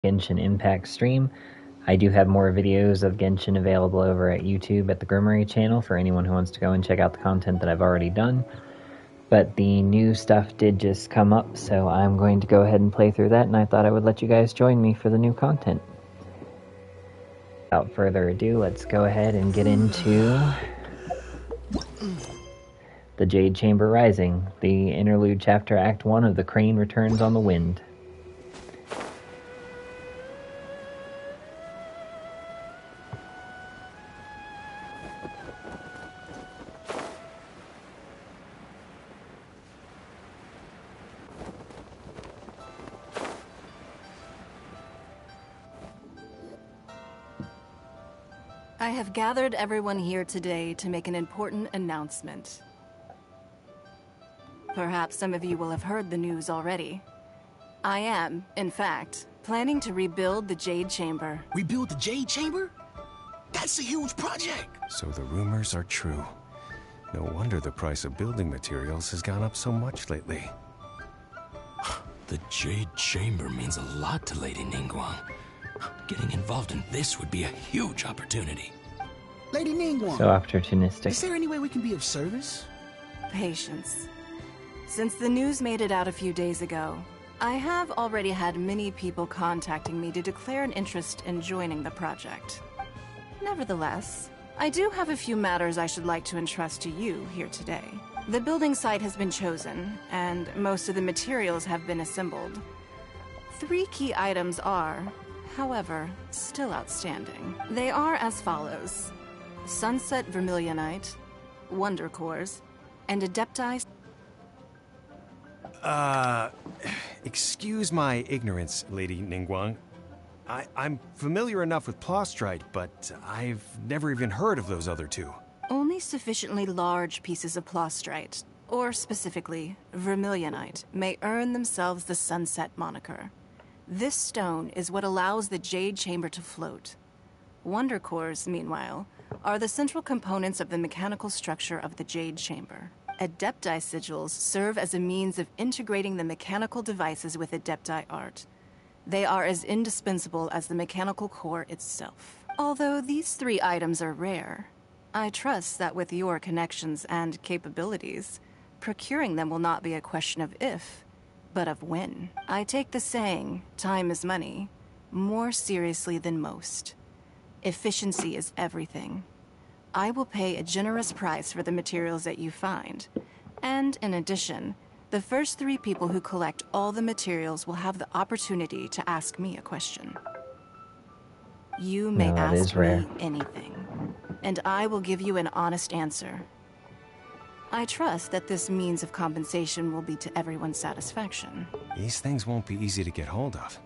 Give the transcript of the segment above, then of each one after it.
Genshin Impact stream. I do have more videos of Genshin available over at YouTube at the Gremory channel for anyone who wants to go and check out the content that I've already done. But the new stuff did just come up, so I'm going to go ahead and play through that, and I thought I would let you guys join me for the new content. Without further ado, let's go ahead and get into the Jade Chamber Rising, the interlude chapter Act 1 of The Crane Returns on the Wind. I have gathered everyone here today to make an important announcement. Perhaps some of you will have heard the news already. I am, in fact, planning to rebuild the Jade Chamber. Rebuild the Jade Chamber? That's a huge project! So the rumors are true. No wonder the price of building materials has gone up so much lately. The Jade Chamber means a lot to Lady Ningguang. Getting involved in this would be a huge opportunity. Lady Ningguang, So opportunistic. is there any way we can be of service? Patience. Since the news made it out a few days ago, I have already had many people contacting me to declare an interest in joining the project. Nevertheless, I do have a few matters I should like to entrust to you here today. The building site has been chosen, and most of the materials have been assembled. 3 key items are, however, still outstanding. They are as follows: Sunset Vermilionite, Wonder Cores, and Adepti... Excuse my ignorance, Lady Ningguang. I'm familiar enough with Plostrite, but I've never even heard of those other two. Only sufficiently large pieces of Plostrite, or specifically, Vermilionite, may earn themselves the Sunset moniker. This stone is what allows the Jade Chamber to float. Wonder Cores, meanwhile, are the central components of the mechanical structure of the Jade Chamber. Adepti sigils serve as a means of integrating the mechanical devices with Adepti art. They are as indispensable as the mechanical core itself. Although these 3 items are rare, I trust that with your connections and capabilities, procuring them will not be a question of if, but of when. I take the saying, time is money, more seriously than most. Efficiency is everything. I will pay a generous price for the materials that you find. And in addition, the first 3 people who collect all the materials will have the opportunity to ask me a question. You may ask me anything, and I will give you an honest answer. I trust that this means of compensation will be to everyone's satisfaction. These things won't be easy to get hold of.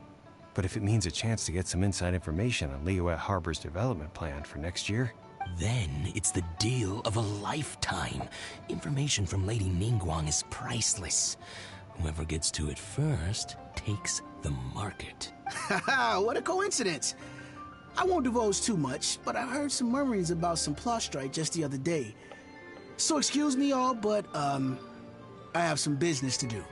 But if it means a chance to get some inside information on Liyue Harbor's development plan for next year... Then it's the deal of a lifetime. Information from Lady Ningguang is priceless. Whoever gets to it first takes the market. Haha, what a coincidence! I won't divulge too much, but I heard some murmurings about some Plostrite just the other day. So excuse me all, but, I have some business to do.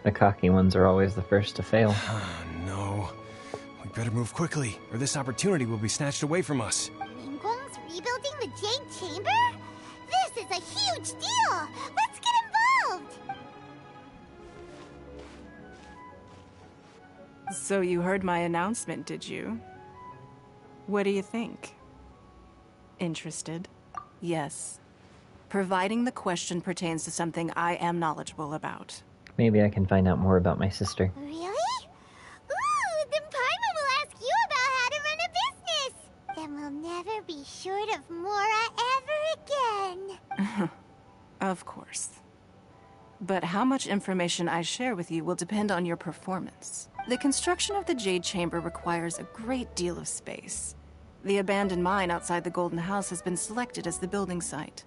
The cocky ones are always the first to fail. Oh, no. We better move quickly, or this opportunity will be snatched away from us. Ningguang's rebuilding the Jade Chamber? This is a huge deal! Let's get involved! So you heard my announcement, did you? What do you think? Interested? Yes. Providing the question pertains to something I am knowledgeable about. Maybe I can find out more about my sister. Really? Ooh, then Paimon will ask you about how to run a business! Then we'll never be short of Mora ever again! Of course. But how much information I share with you will depend on your performance. The construction of the Jade Chamber requires a great deal of space. The abandoned mine outside the Golden House has been selected as the building site.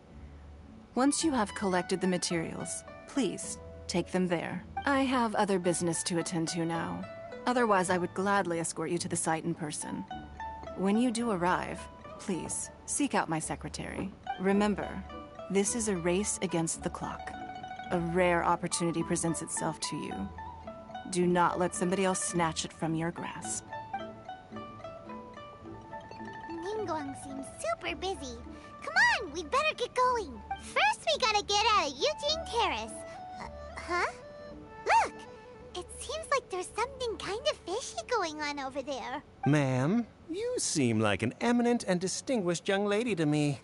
Once you have collected the materials, please take them there. I have other business to attend to now. Otherwise, I would gladly escort you to the site in person. When you do arrive, please seek out my secretary. Remember, this is a race against the clock. A rare opportunity presents itself to you. Do not let somebody else snatch it from your grasp. Ningguang seems super busy. Come on, we'd better get going. First, we gotta get out of Yujing Terrace. Huh? Look! It seems like there's something kind of fishy going on over there. Ma'am, you seem like an eminent and distinguished young lady to me.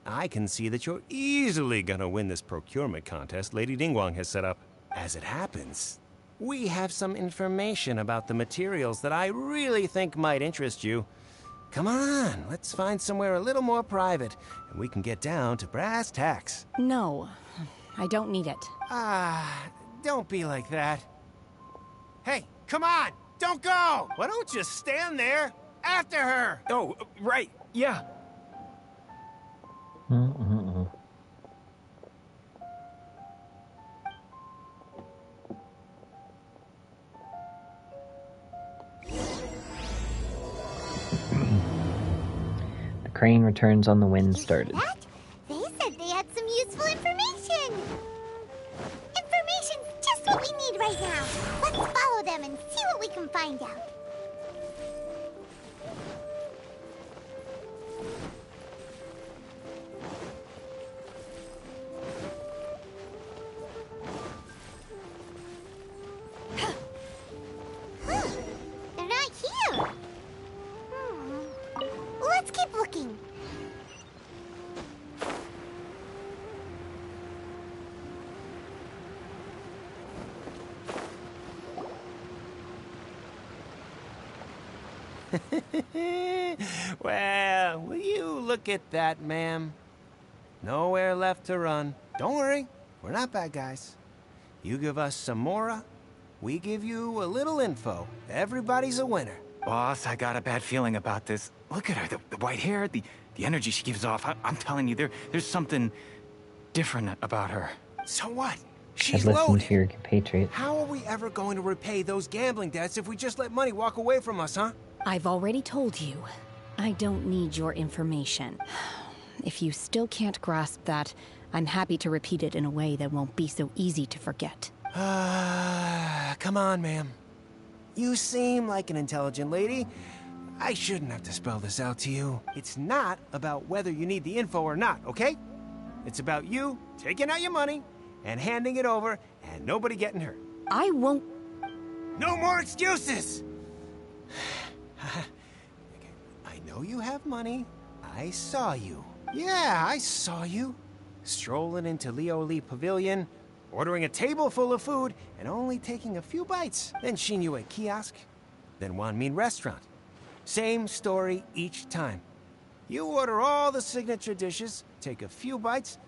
I can see that you're easily gonna win this procurement contest Lady Ningguang has set up. As it happens, we have some information about the materials that I really think might interest you. Come on, let's find somewhere a little more private, and we can get down to brass tacks. No, I don't need it. Don't be like that. Hey, come on! Don't go! Why don't you stand there? After her! Oh, right, yeah. The crane returns on the wind started. That? They said they had some useful information. Information's just what we need right now. Let's follow them and see what we can find out. They're not here. Let's keep looking. Well, will you look at that, ma'am? Nowhere left to run. Don't worry, we're not bad guys. You give us some mora, we give you a little info. Everybody's a winner. Boss, I got a bad feeling about this. Look at her, the white hair, the energy she gives off. I'm telling you, there's something different about her. So what? I've She's listened loaded. to your compatriot. How are we ever going to repay those gambling debts if we just let money walk away from us, huh? I've already told you, I don't need your information. If you still can't grasp that, I'm happy to repeat it in a way that won't be so easy to forget. Come on, ma'am. You seem like an intelligent lady. I shouldn't have to spell this out to you. It's not about whether you need the info or not, okay? It's about you taking out your money and handing it over and nobody getting hurt. I won't... No more excuses! I know you have money. I saw you. Yeah, I saw you. Strolling into Leo Lee Pavilion, ordering a table full of food, and only taking a few bites. Then Shinyue Kiosk, then Wanmin Restaurant. Same story each time. You order all the signature dishes, take a few bites,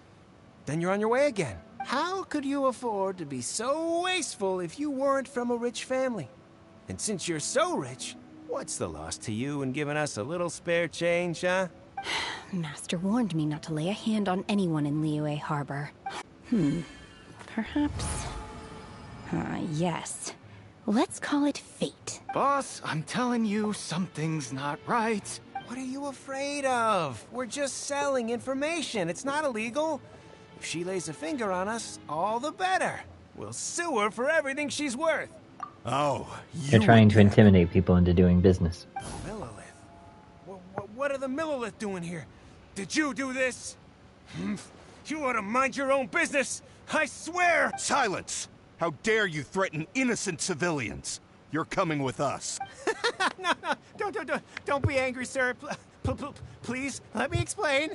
then you're on your way again. How could you afford to be so wasteful if you weren't from a rich family? And since you're so rich, what's the loss to you in giving us a little spare change, huh? Master warned me not to lay a hand on anyone in Liyue Harbor. Perhaps... yes. Let's call it fate. Boss, I'm telling you, something's not right. What are you afraid of? We're just selling information. It's not illegal. If she lays a finger on us, all the better. We'll sue her for everything she's worth. Oh, They're trying to intimidate people into doing business. Millilith? What are the Millilith doing here? Did you do this? You ought to mind your own business. I swear! Silence! How dare you threaten innocent civilians? You're coming with us. No, don't be angry, sir. Please, let me explain.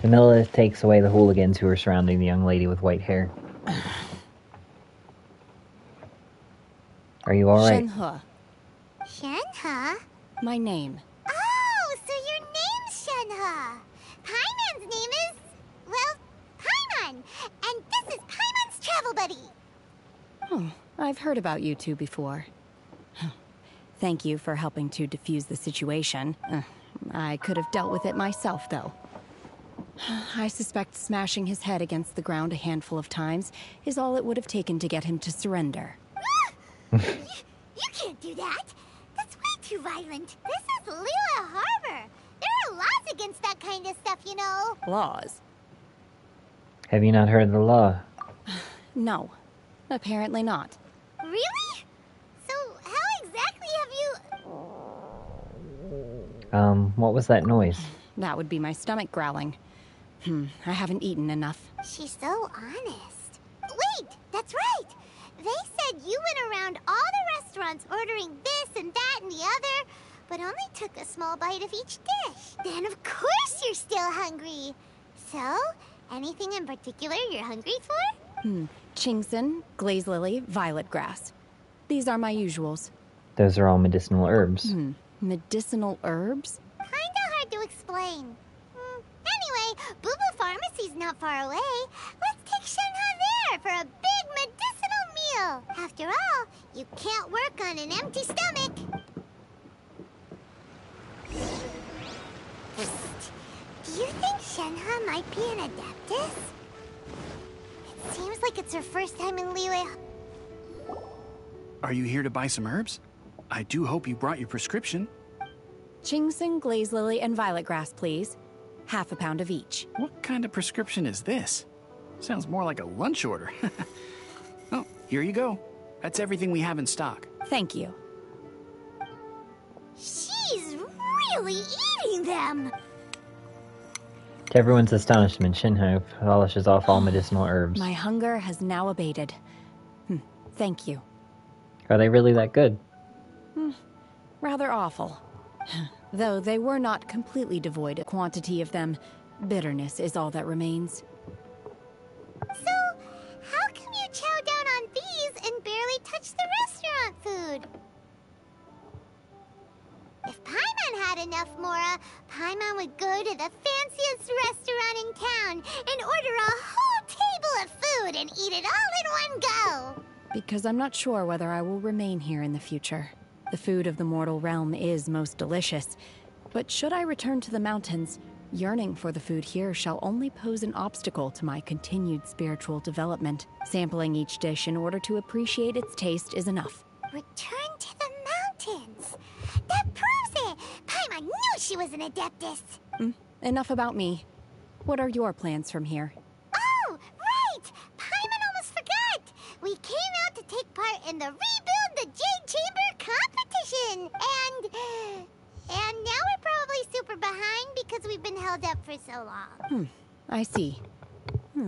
The Millilith takes away the hooligans who are surrounding the young lady with white hair. Are you alright? Shenhe, Shenhe? my name. Oh, so your name's Shenhe. Paimon's name is... well, Paimon. And this is Paimon's travel buddy. Oh, I've heard about you two before. Thank you for helping to defuse the situation. I could have dealt with it myself, though. I suspect smashing his head against the ground a handful of times is all it would have taken to get him to surrender. You can't do that. That's way too violent. This is Liyue Harbor. There are laws against that kind of stuff, you know. Laws? Have you not heard the law? No, apparently not. Really? So, how exactly have you... What was that noise? That would be my stomach growling. I haven't eaten enough. She's so honest. Wait, that's right! They said you went around all the restaurants ordering this and that and the other, but only took a small bite of each dish. Then of course you're still hungry. So, anything in particular you're hungry for? Chingson, glaze lily, violet grass. These are my usuals. Those are all medicinal herbs. Medicinal herbs? Kinda hard to explain. Anyway, Boo Boo Pharmacy's not far away. Let's take Shenhe there for a big medicinal meal. After all, you can't work on an empty stomach. Do you think Shenhe might be an Adeptus? It seems like it's her first time in Liyue. Are you here to buy some herbs? I do hope you brought your prescription. Chingson, glaze lily, and violet grass, please. Half a pound of each. What kind of prescription is this? Sounds more like a lunch order. Oh, here you go. That's everything we have in stock. Thank you. She's really eating them! To everyone's astonishment, Shenhe polishes off all medicinal herbs. My hunger has now abated. Thank you. Are they really that good? Rather awful. Though they were not completely devoid of quantity of them, bitterness is all that remains. So, how come you chow down on these and barely touch the restaurant food? If Paimon had enough Mora, Paimon would go to the fanciest restaurant in town and order a whole table of food and eat it all in one go. Because I'm not sure whether I will remain here in the future. The food of the mortal realm is most delicious, but should I return to the mountains, yearning for the food here shall only pose an obstacle to my continued spiritual development. Sampling each dish in order to appreciate its taste is enough. Return to the mountains. That proves it. Paimon knew she was an Adeptus. Enough about me. What are your plans from here? Oh, right! Paimon almost forgot! We came out to take part in the Rebuild the Jade Chamber competition! And now we're probably super behind because we've been held up for so long. I see.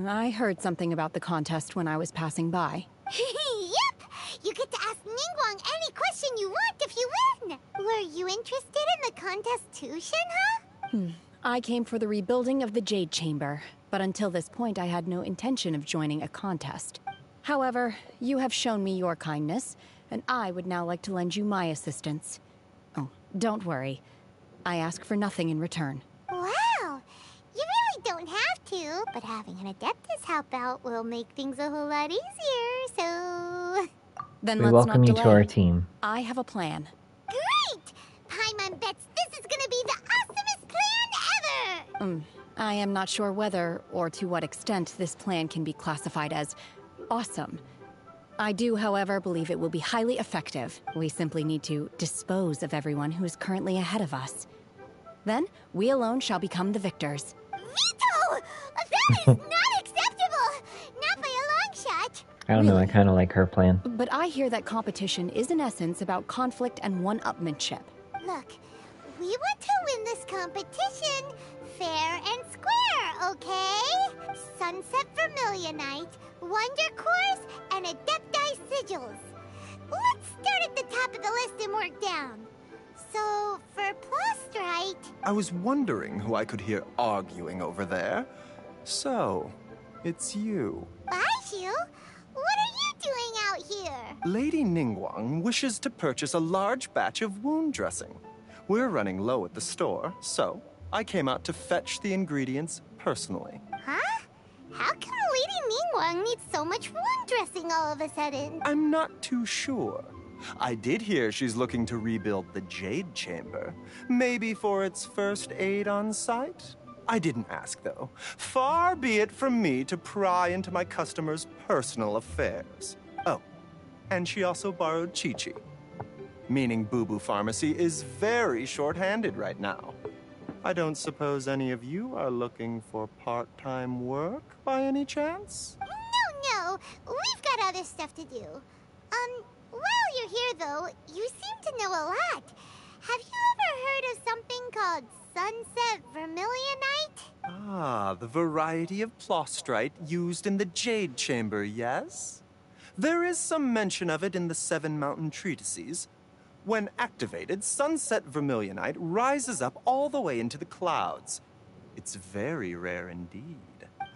I heard something about the contest when I was passing by. Yep! You get to ask Ningguang any question you want if you win! Were you interested in the contest too, Shenhe? I came for the rebuilding of the Jade Chamber, but until this point I had no intention of joining a contest. However, you have shown me your kindness, and I would now like to lend you my assistance. Oh, don't worry. I ask for nothing in return. Wow! You really don't have to, but having an Adeptus help out will make things a whole lot easier, so... Then We let's welcome not you delay. to our team. I have a plan. Great! Paimon bets this is gonna be the awesomest plan ever! I am not sure whether or to what extent this plan can be classified as awesome. I do, however, believe it will be highly effective. We simply need to dispose of everyone who is currently ahead of us. Then, we alone shall become the victors. Vito! That is not acceptable! Not by a long shot! I don't know, I Really? kind of like her plan. But I hear that competition is in essence about conflict and one-upmanship. Look, we want to win this competition fair and square, okay? Sunset Vermilionite, Wonder Cores, and Adepti Sigils. Let's start at the top of the list and work down. So, for Plostrite... I was wondering who I could hear arguing over there. So, it's you. Baiju? What are you doing out here? Lady Ningguang wishes to purchase a large batch of wound dressing. We're running low at the store, so I came out to fetch the ingredients personally. Huh? How come Lady Ningguang needs so much wound dressing all of a sudden? I'm not too sure. I did hear she's looking to rebuild the Jade Chamber. Maybe for its first aid on site? I didn't ask, though. Far be it from me to pry into my customers' personal affairs. Oh, and she also borrowed Chi-Chi. Meaning Boo Boo Pharmacy is very short-handed right now. I don't suppose any of you are looking for part-time work by any chance? No, we've got other stuff to do. though, you seem to know a lot. Have you ever heard of something called sunset vermilionite? Ah, the variety of plostrite used in the Jade Chamber, yes? There is some mention of it in the Seven Mountain Treatises. When activated, sunset vermilionite rises up all the way into the clouds. It's very rare indeed.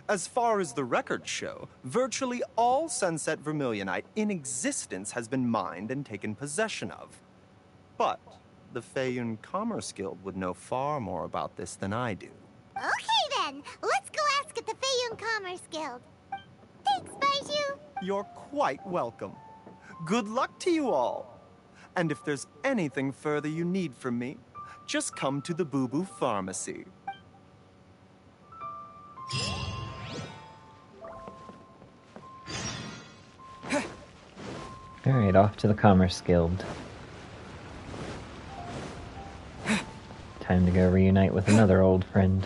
As far as the records show, virtually all sunset vermilionite in existence has been mined and taken possession of. But the Feiyun Commerce Guild would know far more about this than I do. Okay then, let's go ask at the Feiyun Commerce Guild. Thanks, Baiju. You're quite welcome. Good luck to you all. And if there's anything further you need from me, just come to the Boo Boo Pharmacy. Alright, off to the Commerce Guild. Time to go reunite with another old friend.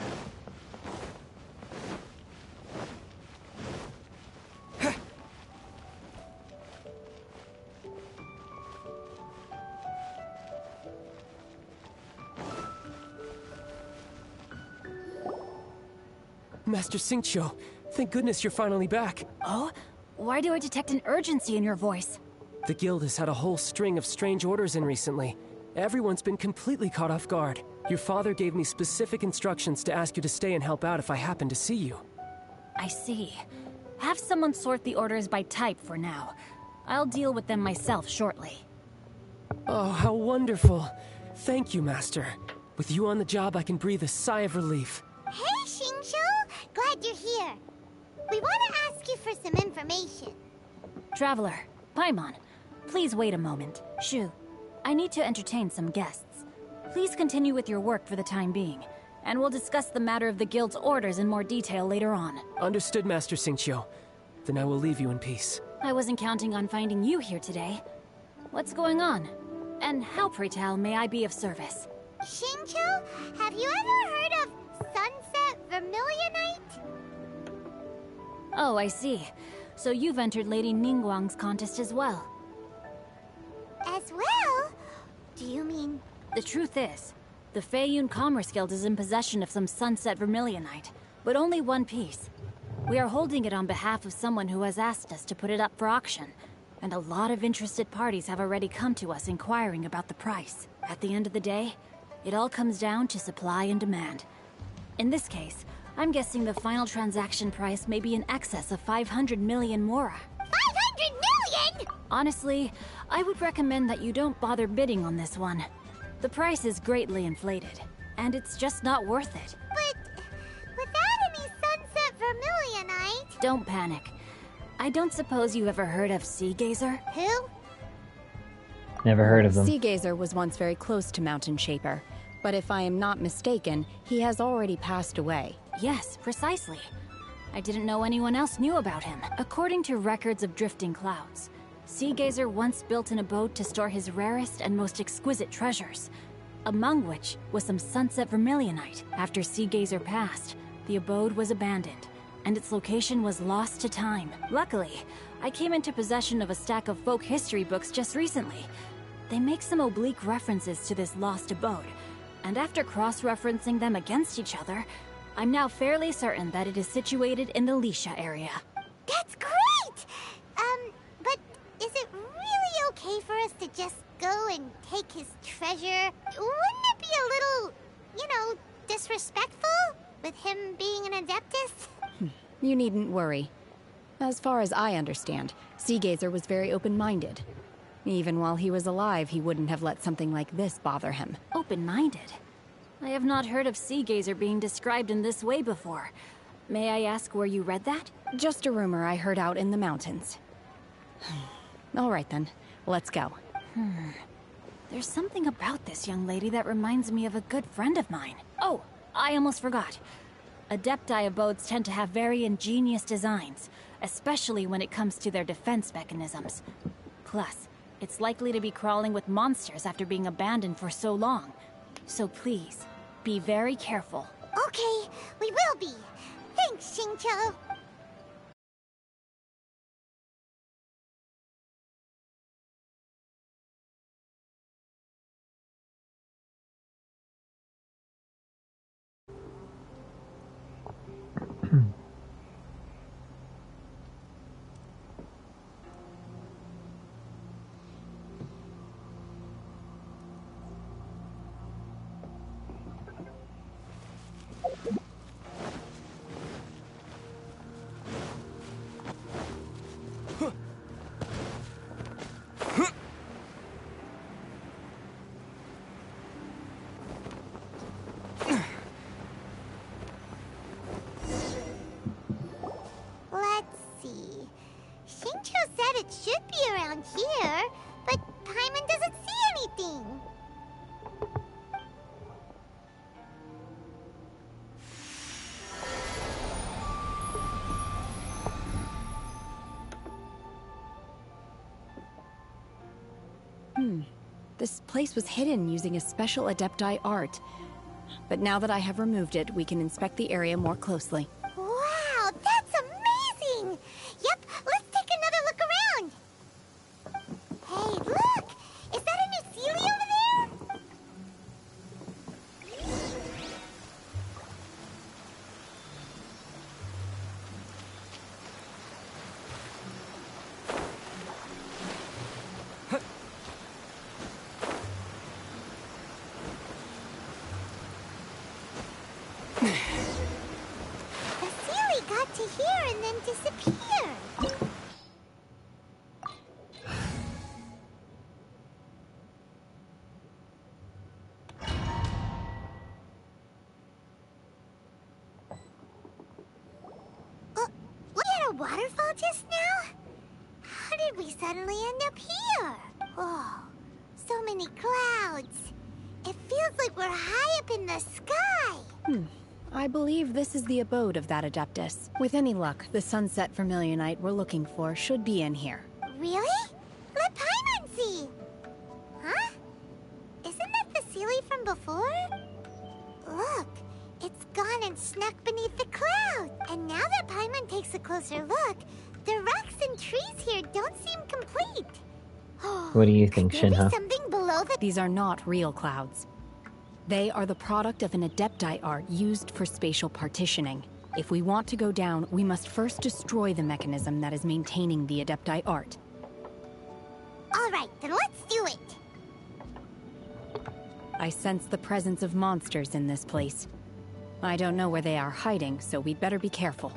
Master Xingqiu, thank goodness you're finally back. Oh? Why do I detect an urgency in your voice? The guild has had a whole string of strange orders in recently. Everyone's been completely caught off guard. Your father gave me specific instructions to ask you to stay and help out if I happen to see you. I see. Have someone sort the orders by type for now. I'll deal with them myself shortly. Oh, how wonderful. Thank you, Master. With you on the job, I can breathe a sigh of relief. Hey, Xingqiu! Glad you're here. We want to ask you for some information. Traveler, Paimon, please wait a moment. Shu, I need to entertain some guests. Please continue with your work for the time being, and we'll discuss the matter of the guild's orders in more detail later on. Understood, Master Xingqiu. Then I will leave you in peace. I wasn't counting on finding you here today. What's going on? And how, pray tell, may I be of service? Xingqiu, have you ever heard of sunset vermilionite? Oh, I see. So you've entered Lady Ningguang's contest as well. As well? Do you mean... The truth is, the Feiyun Commerce Guild is in possession of some sunset vermilionite, but only one piece. We are holding it on behalf of someone who has asked us to put it up for auction, and a lot of interested parties have already come to us inquiring about the price. At the end of the day, it all comes down to supply and demand. In this case, I'm guessing the final transaction price may be in excess of 500 million mora. 500 million?! Honestly, I would recommend that you don't bother bidding on this one. The price is greatly inflated, and it's just not worth it. But without any sunset vermilionite... Don't panic. I don't suppose you ever heard of Sea Gazer? Who? Never heard of them. Sea Gazer was once very close to Mountain Shaper, but if I am not mistaken, he has already passed away. Yes, precisely. I didn't know anyone else knew about him. According to records of drifting clouds, Sea Gazer once built an abode to store his rarest and most exquisite treasures, among which was some sunset vermilionite. After Sea Gazer passed, the abode was abandoned, and its location was lost to time. Luckily, I came into possession of a stack of folk history books just recently. They make some oblique references to this lost abode, and after cross-referencing them against each other, I'm now fairly certain that it is situated in the Lisha area. That's great! But is it really okay for us to just go and take his treasure? Wouldn't it be a little, disrespectful? With him being an Adeptus? You needn't worry. As far as I understand, Sea Gazer was very open-minded. Even while he was alive, he wouldn't have let something like this bother him. Open-minded? I have not heard of Sea Gazer being described in this way before. May I ask where you read that? Just a rumor I heard out in the mountains. All right then, let's go. There's something about this young lady that reminds me of a good friend of mine. Oh, I almost forgot. Adepti abodes tend to have very ingenious designs, especially when it comes to their defense mechanisms. Plus, it's likely to be crawling with monsters after being abandoned for so long. So please, be very careful. Okay, we will be. Thanks, Xingqiu. This place was hidden using a special Adepti art. But now that I have removed it, we can inspect the area more closely. Wow, that's amazing! Yep, let's take another look around. Hey, look! Is that a new Sealy over there? The Sealy got to here and then disappeared. We had a waterfall just now? How did we suddenly end up here? Oh, so many clouds. It feels like we're high up in the sky. I believe this is the abode of that Adeptus. With any luck, the sunset vermilionite we're looking for should be in here. Really? Let Paimon see. Huh? Isn't that the Sealy from before? Look, it's gone and snuck beneath the clouds. And now that Paimon takes a closer look, the rocks and trees here don't seem complete. What do you think, Could there be Shinha? something below the... These are not real clouds. They are the product of an Adepti art used for spatial partitioning. If we want to go down, we must first destroy the mechanism that is maintaining the Adepti art. All right, then let's do it. I sense the presence of monsters in this place. I don't know where they are hiding, so we'd better be careful.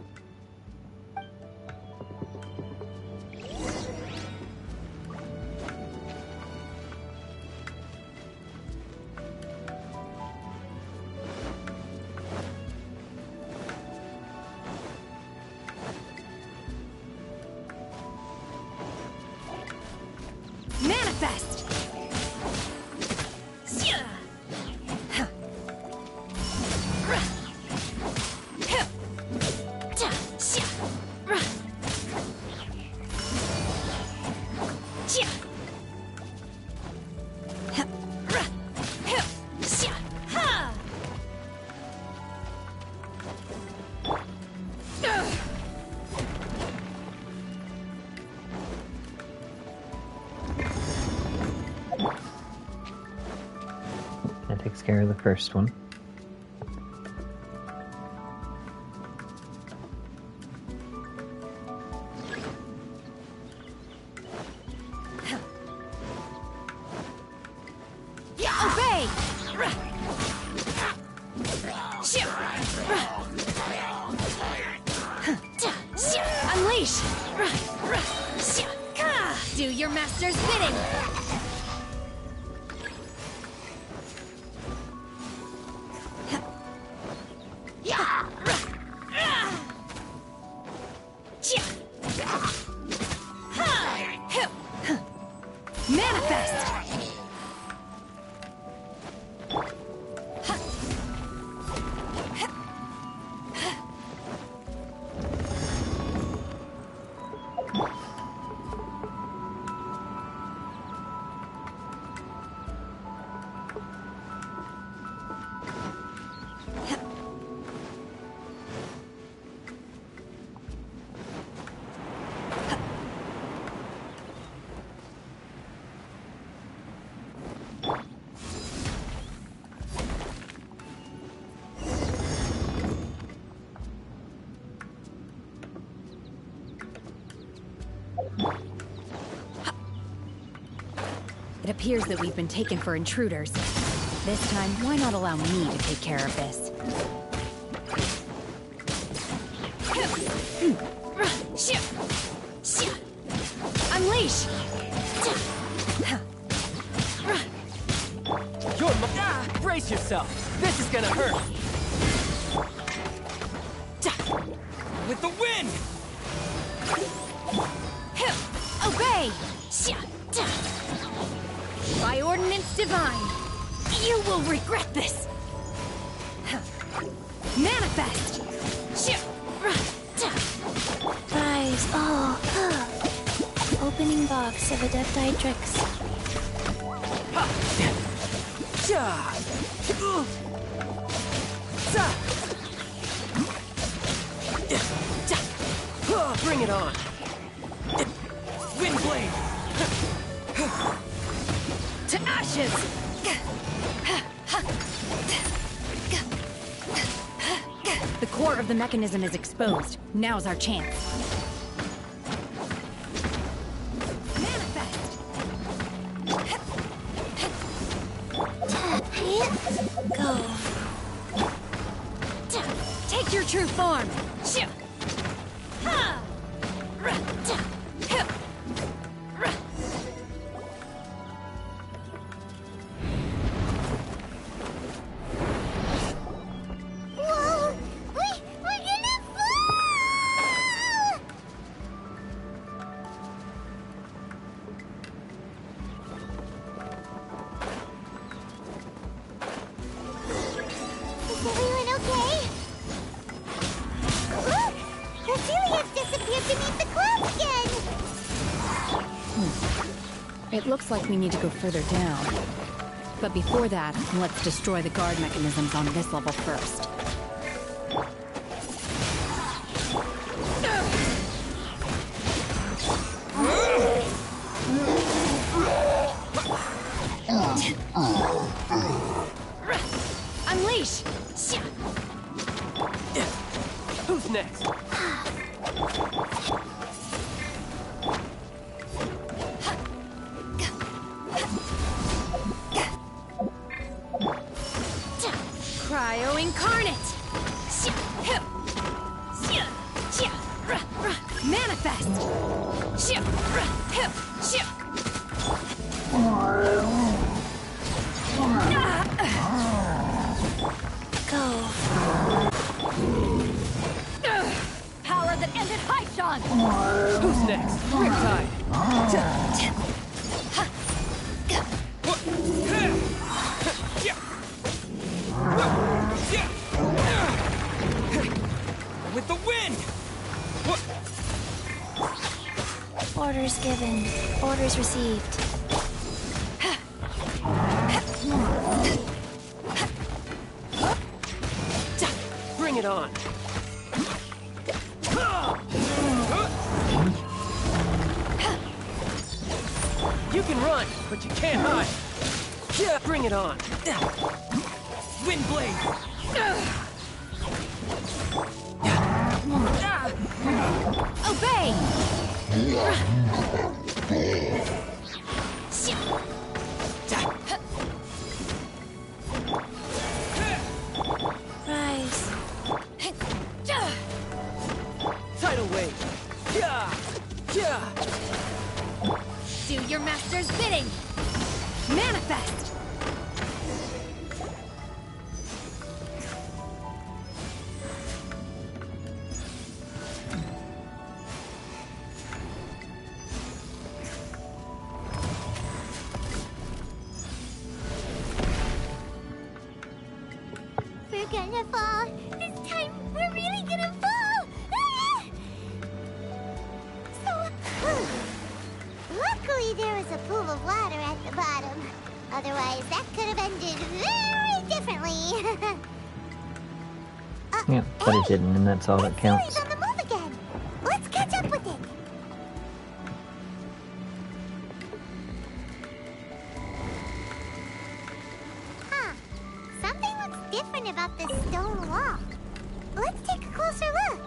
Manifest! That takes care of the first one. Obey! Unleash! Do your master's bidding! Manifest! It appears that we've been taken for intruders. This time, why not allow me to take care of this? Unleash! Brace yourself. This is gonna hurt. With the wind! Obey! By ordinance divine, you will regret this! Manifest! Guys, oh. Opening box of Adepti tricks. Bring it on. Wind blade. To ashes! The core of the mechanism is exposed. Now's our chance. Manifest! Go. Take your true form! Whoa! We're gonna fall! Is everyone okay? Look! Cecilia's disappeared beneath the clouds again! It looks like we need to go further down. But before that, let's destroy the guard mechanisms on this level first. Unleash! Who's next? Cryo incarnate! Manifest! Go. Power that ended Haishan! Who's next? Riptide. With the wind! Orders given. Orders received. Bring it on. You can run, but you can't hide. Yeah, bring it on. Wind blade. Obey! Rise. Tidal wave. Yeah. Yeah. Do your master's bidding! Manifest! We're gonna fall. This time, we're really gonna fall. Ah! So, luckily there was a pool of water at the bottom. Otherwise, that could have ended very differently. Yeah, but it didn't, and that's all that counts. It's on the move again. Let's catch up with it. Huh. Something looks different about this stone wall. Let's take a closer look.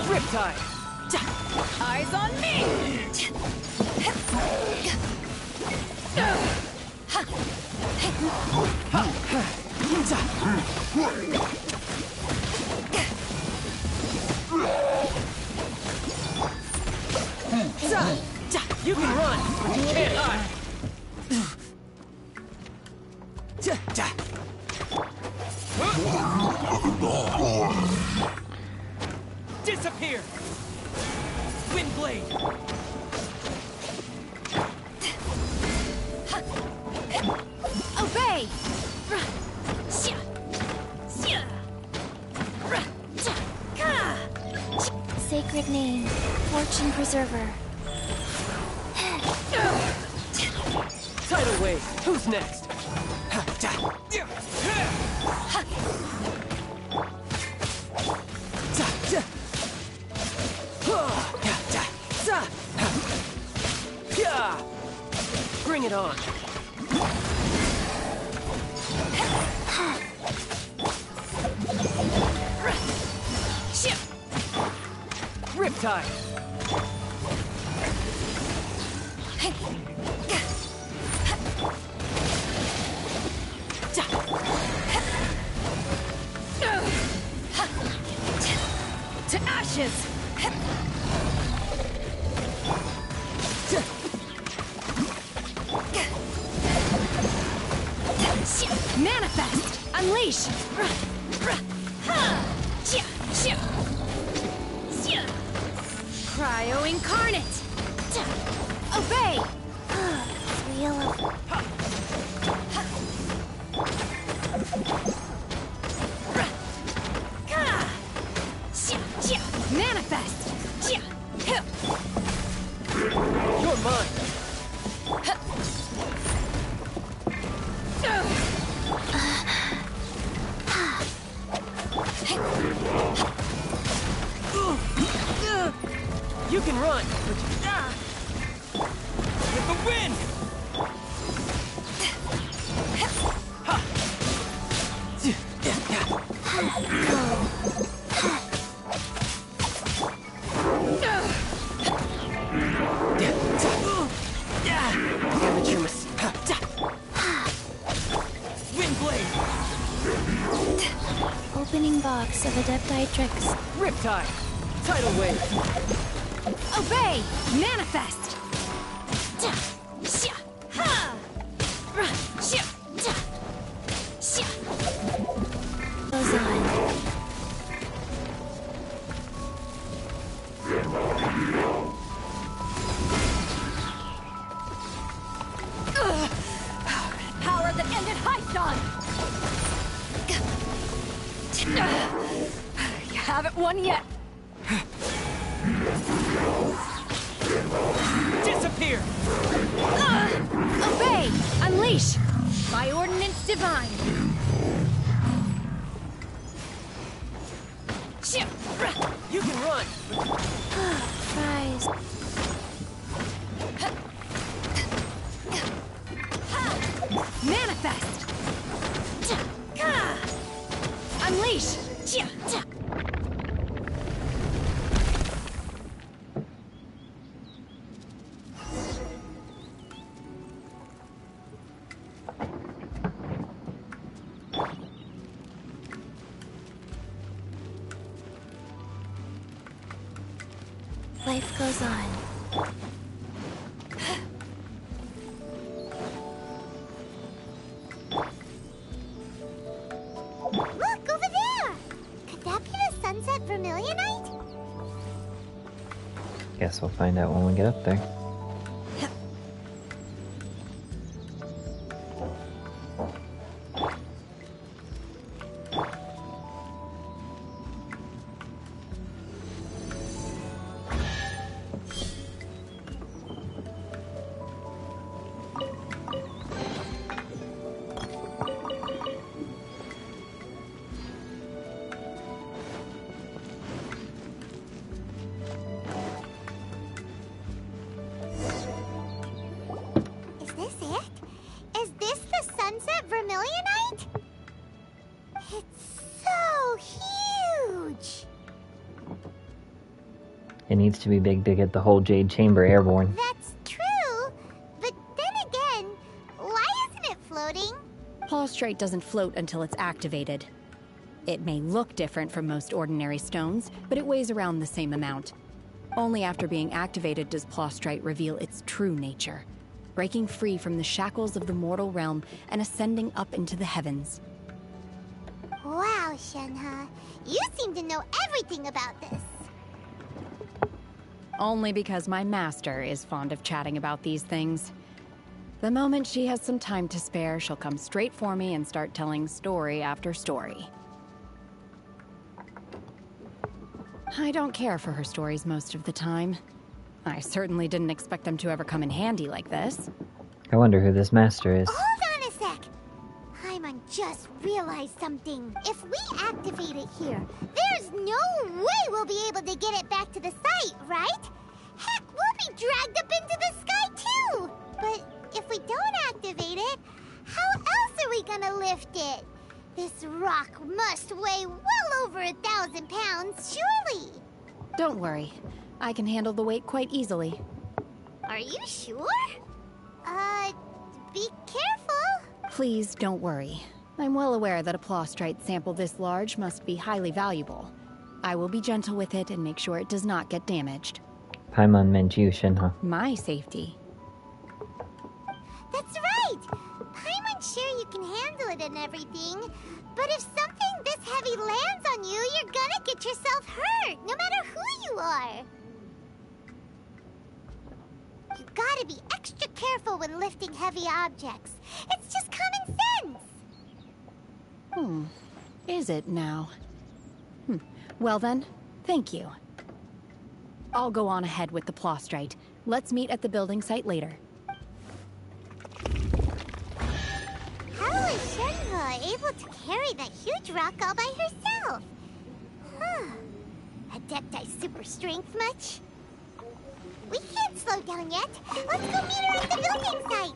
Riptide! Eyes on me! You can run, but you can't hide. Disappear! Wind blade! Obey! Sacred name, Fortune Preserver. Tidal wave, who's next? Bring it on. Riptide. To ashes! Manifest! Unleash! Cryo incarnate! Obey! Wheel of... Manifest! You're mine. You can run, but with the wind! Amateur mistake. Wind blade! Opening box of Adepti-Trix. Riptide! Tidal wave! Obey! Manifest! Goes on. Power that ended Hyston! You haven't won yet! Disappear! Obey! Unleash! By ordinance divine! You can run! Rise. Manifest! Unleash! Life goes on. Look, over there! Could that be the Sunset Vermilionite? Guess we'll find out when we get up there. It needs to be big to get the whole Jade Chamber airborne. That's true, but then again, why isn't it floating? Plaustrite doesn't float until it's activated. It may look different from most ordinary stones, but it weighs around the same amount. Only after being activated does Plaustrite reveal its true nature, breaking free from the shackles of the mortal realm and ascending up into the heavens. Wow, Shenhe, you seem to know everything about this. Only because my master is fond of chatting about these things. The moment she has some time to spare, she'll come straight for me and start telling story after story. I don't care for her stories most of the time. I certainly didn't expect them to ever come in handy like this. I wonder who this master is. Hold on a sec! Paimon just realized something. If we activate it here, there's no way we'll be able to get it back to the site, right? Heck, we'll be dragged up into the sky too! But if we don't activate it, how else are we gonna lift it? This rock must weigh well over 1,000 pounds, surely! Don't worry. I can handle the weight quite easily. Are you sure? Be careful! Please don't worry. I'm well aware that a Plaustrite sample this large must be highly valuable. I will be gentle with it and make sure it does not get damaged. Paimon meant you, Shenhe. My safety. That's right! Paimon's sure you can handle it and everything, but if something this heavy lands on you, you're gonna get yourself hurt, no matter who you are. You gotta be extra careful when lifting heavy objects. It's just common sense. Is it now? Well then, thank you. I'll go on ahead with the Plaustrite. Let's meet at the building site later. How is Shenhe able to carry that huge rock all by herself? Adepti super strength much? We can't slow down yet. Let's go meet her at the building site.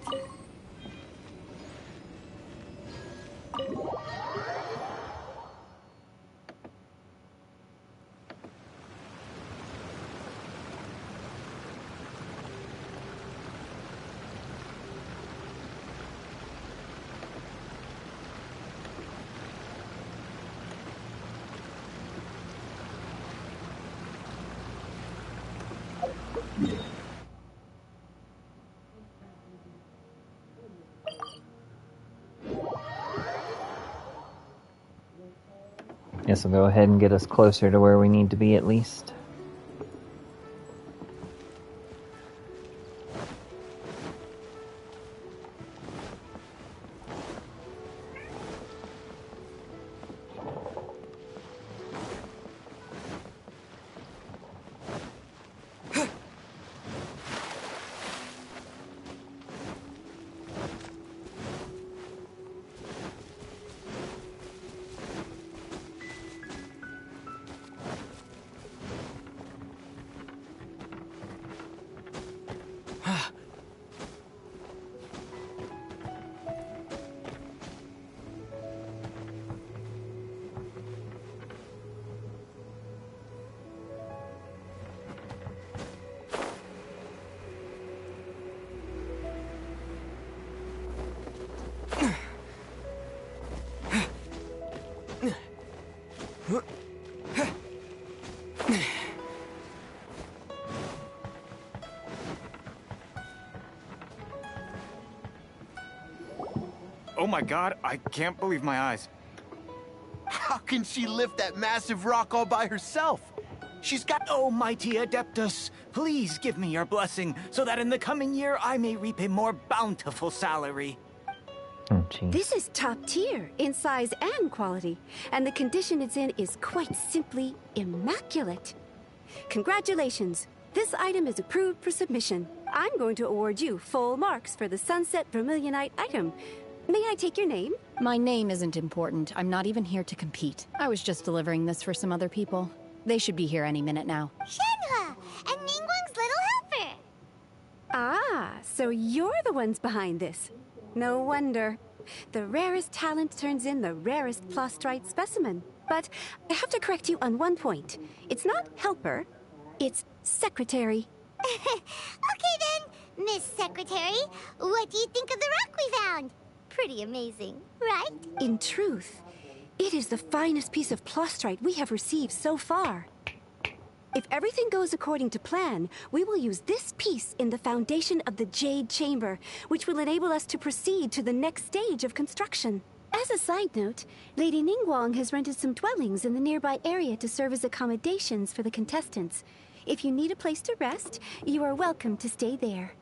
Guess I'll go ahead and get us closer to where we need to be at least. Oh my god, I can't believe my eyes. How can she lift that massive rock all by herself? She's got... Oh, mighty Adeptus, please give me your blessing so that in the coming year I may reap a more bountiful salary. Oh, jeez. This is top tier in size and quality, and the condition it's in is quite simply immaculate. Congratulations. This item is approved for submission. I'm going to award you full marks for the Sunset Vermilionite item. May I take your name? My name isn't important. I'm not even here to compete. I was just delivering this for some other people. They should be here any minute now. Shenhe, and Ningguang's little helper. Ah, so you're the ones behind this. No wonder. The rarest talent turns in the rarest Plaustrite specimen. But I have to correct you on one point. It's not helper, it's secretary. Okay then, Miss Secretary, what do you think of the rock we found? Pretty amazing, right? In truth, it is the finest piece of plustrite we have received so far. If everything goes according to plan, we will use this piece in the foundation of the Jade Chamber, which will enable us to proceed to the next stage of construction. As a side note, Lady Ningguang has rented some dwellings in the nearby area to serve as accommodations for the contestants. If you need a place to rest, you are welcome to stay there.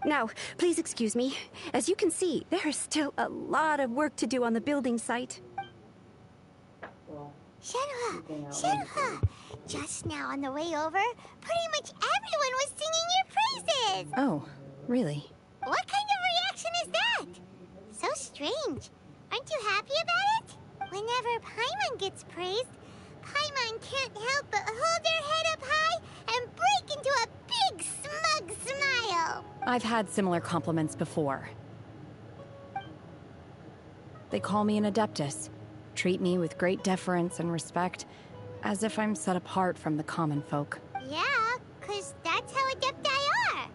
Now, please excuse me. As you can see, there is still a lot of work to do on the building site. Shenhua, just now on the way over, pretty much everyone was singing your praises. Oh, really? What kind of reaction is that? So strange. Aren't you happy about it? Whenever Paimon gets praised, Paimon can't help but hold her head up high and break into a big smug smile. I've had similar compliments before. They call me an adeptus, treat me with great deference and respect, as if I'm set apart from the common folk. Yeah, 'cause that's how adepti are.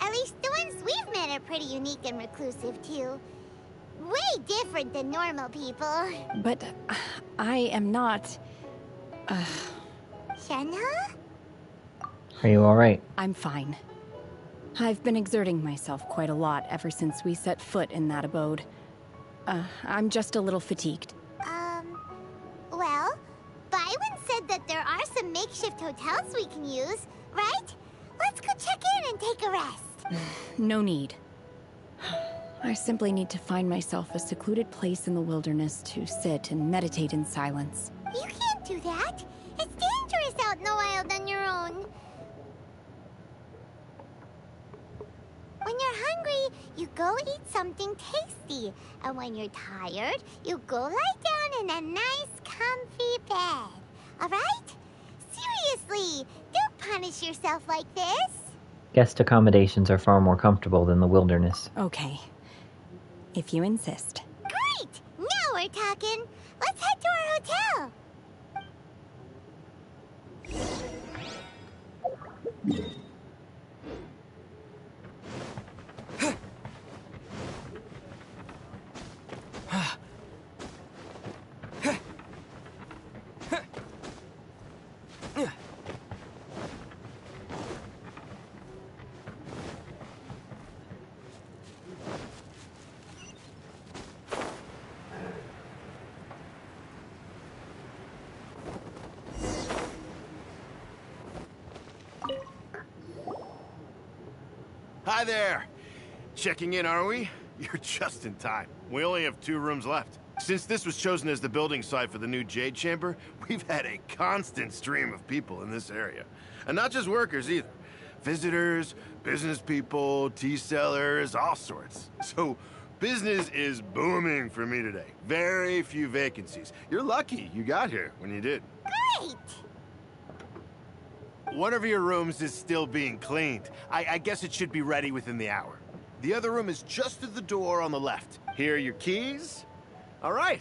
At least the ones we've met are pretty unique and reclusive, too. Way different than normal people. But I am not... Shenhua? Are you alright? I'm fine. I've been exerting myself quite a lot ever since we set foot in that abode. I'm just a little fatigued. Well, Byron said that there are some makeshift hotels we can use, right? Let's go check in and take a rest. No need. I simply need to find myself a secluded place in the wilderness to sit and meditate in silence. You can't do that. It's dangerous out in the wild on your own. When you're hungry, you go eat something tasty. And when you're tired, you go lie down in a nice, comfy bed. Alright? Seriously, don't punish yourself like this. Guest accommodations are far more comfortable than the wilderness. Okay. If you insist. Great! Now we're talking. Let's head to our hotel. Hi there! Checking in, are we? You're just in time. We only have 2 rooms left. Since this was chosen as the building site for the new Jade Chamber, we've had a constant stream of people in this area. And not just workers either. Visitors, business people, tea sellers, all sorts. So, business is booming for me today. Very few vacancies. You're lucky you got here when you did. Great! One of your rooms is still being cleaned. I guess it should be ready within the hour. The other room is just at the door on the left. Here are your keys. All right.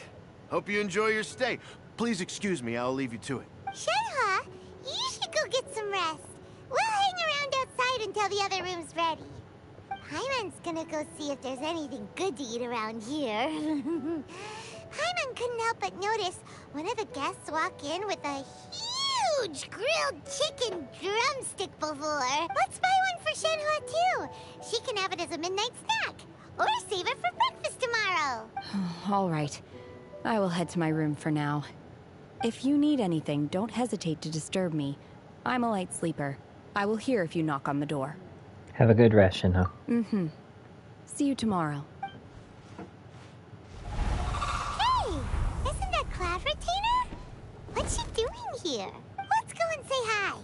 Hope you enjoy your stay. Please excuse me, I'll leave you to it. Shenhua, you should go get some rest. We'll hang around outside until the other room's ready. Paimon's gonna go see if there's anything good to eat around here. Paimon couldn't help but notice one of the guests walk in with a huge grilled chicken drumstick before. Let's buy one for Shenhua too. She can have it as a midnight snack. Or save it for breakfast tomorrow. All right. I will head to my room for now. If you need anything, don't hesitate to disturb me. I'm a light sleeper. I will hear if you knock on the door. Have a good rest, Shinho. Mm-hmm. See you tomorrow. Hey! Isn't that Cloud Retainer? What's she doing here? Let's go and say hi.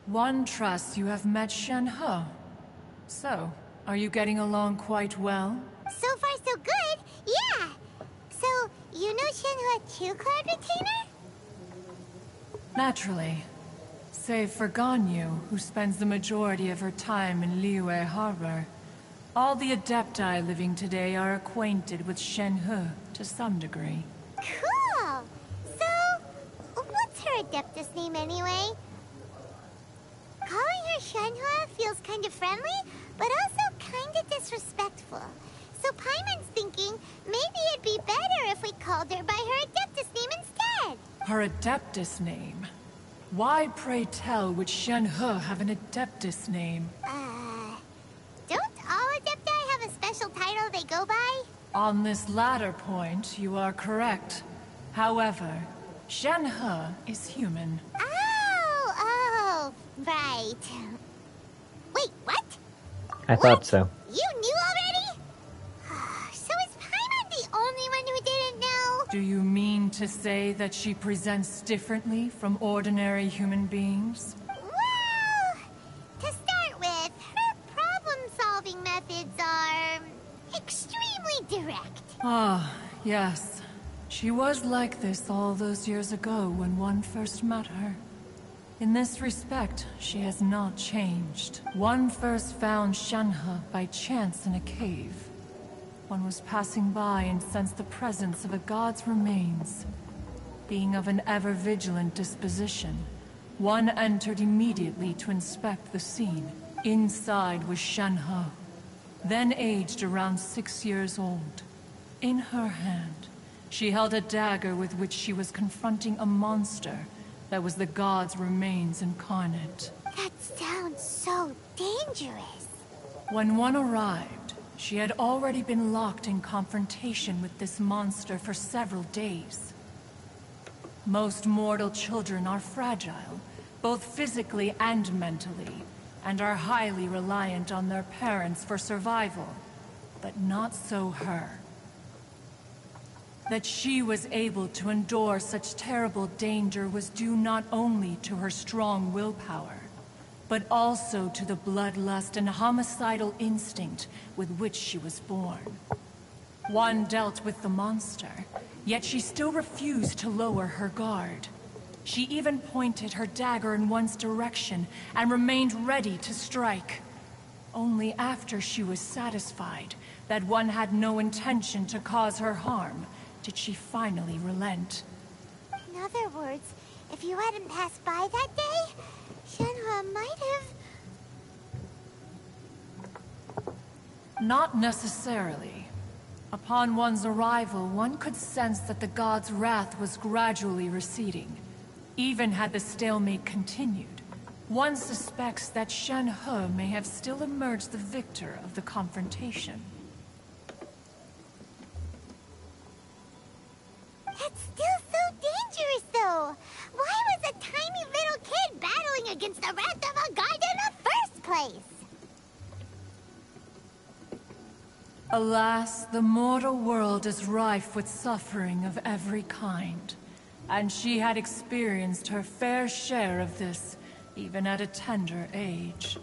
One trusts you have met Shenhe. So, are you getting along quite well? So far so good, yeah. You know Shenhua too, Cloud Retainer? Naturally. Save for Ganyu, who spends the majority of her time in Liyue Harbor. All the Adepti living today are acquainted with Shenhe to some degree. Cool! So, what's her Adeptus name anyway? Calling her Shenhua feels kind of friendly, but also kind of disrespectful. So Paimon's thinking maybe it'd be better if we called her by her Adeptus name instead. Her Adeptus name? Why, pray tell, would Shenhe have an Adeptus name? Don't all Adepti have a special title they go by? On this latter point, you are correct. However, Shenhe is human. Oh, right. Wait, what? I thought so. You knew already? So is Paimon the only one who didn't know? Do you mean to say that she presents differently from ordinary human beings? Well, to start with, her problem-solving methods are extremely direct. Ah, yes. She was like this all those years ago when one first met her. In this respect, she has not changed. One first found Shenhe by chance in a cave. One was passing by and sensed the presence of a god's remains. Being of an ever-vigilant disposition, one entered immediately to inspect the scene. Inside was Shenhe, then aged around 6 years old. In her hand, she held a dagger with which she was confronting a monster that was the god's remains incarnate. That sounds so dangerous. When one arrived, she had already been locked in confrontation with this monster for several days. Most mortal children are fragile, both physically and mentally, and are highly reliant on their parents for survival. But not so her. That she was able to endure such terrible danger was due not only to her strong willpower, but also to the bloodlust and homicidal instinct with which she was born. One dealt with the monster, yet she still refused to lower her guard. She even pointed her dagger in one's direction and remained ready to strike. Only after she was satisfied that one had no intention to cause her harm did she finally relent. In other words, if you hadn't passed by that day, Shenhua might have... Not necessarily. Upon one's arrival, one could sense that the god's wrath was gradually receding. Even had the stalemate continued, one suspects that Shenhe may have still emerged the victor of the confrontation. That's still so dangerous, though. Why was a tiny little kid battling against the wrath of a god in the first place? Alas, the mortal world is rife with suffering of every kind, and she had experienced her fair share of this, even at a tender age.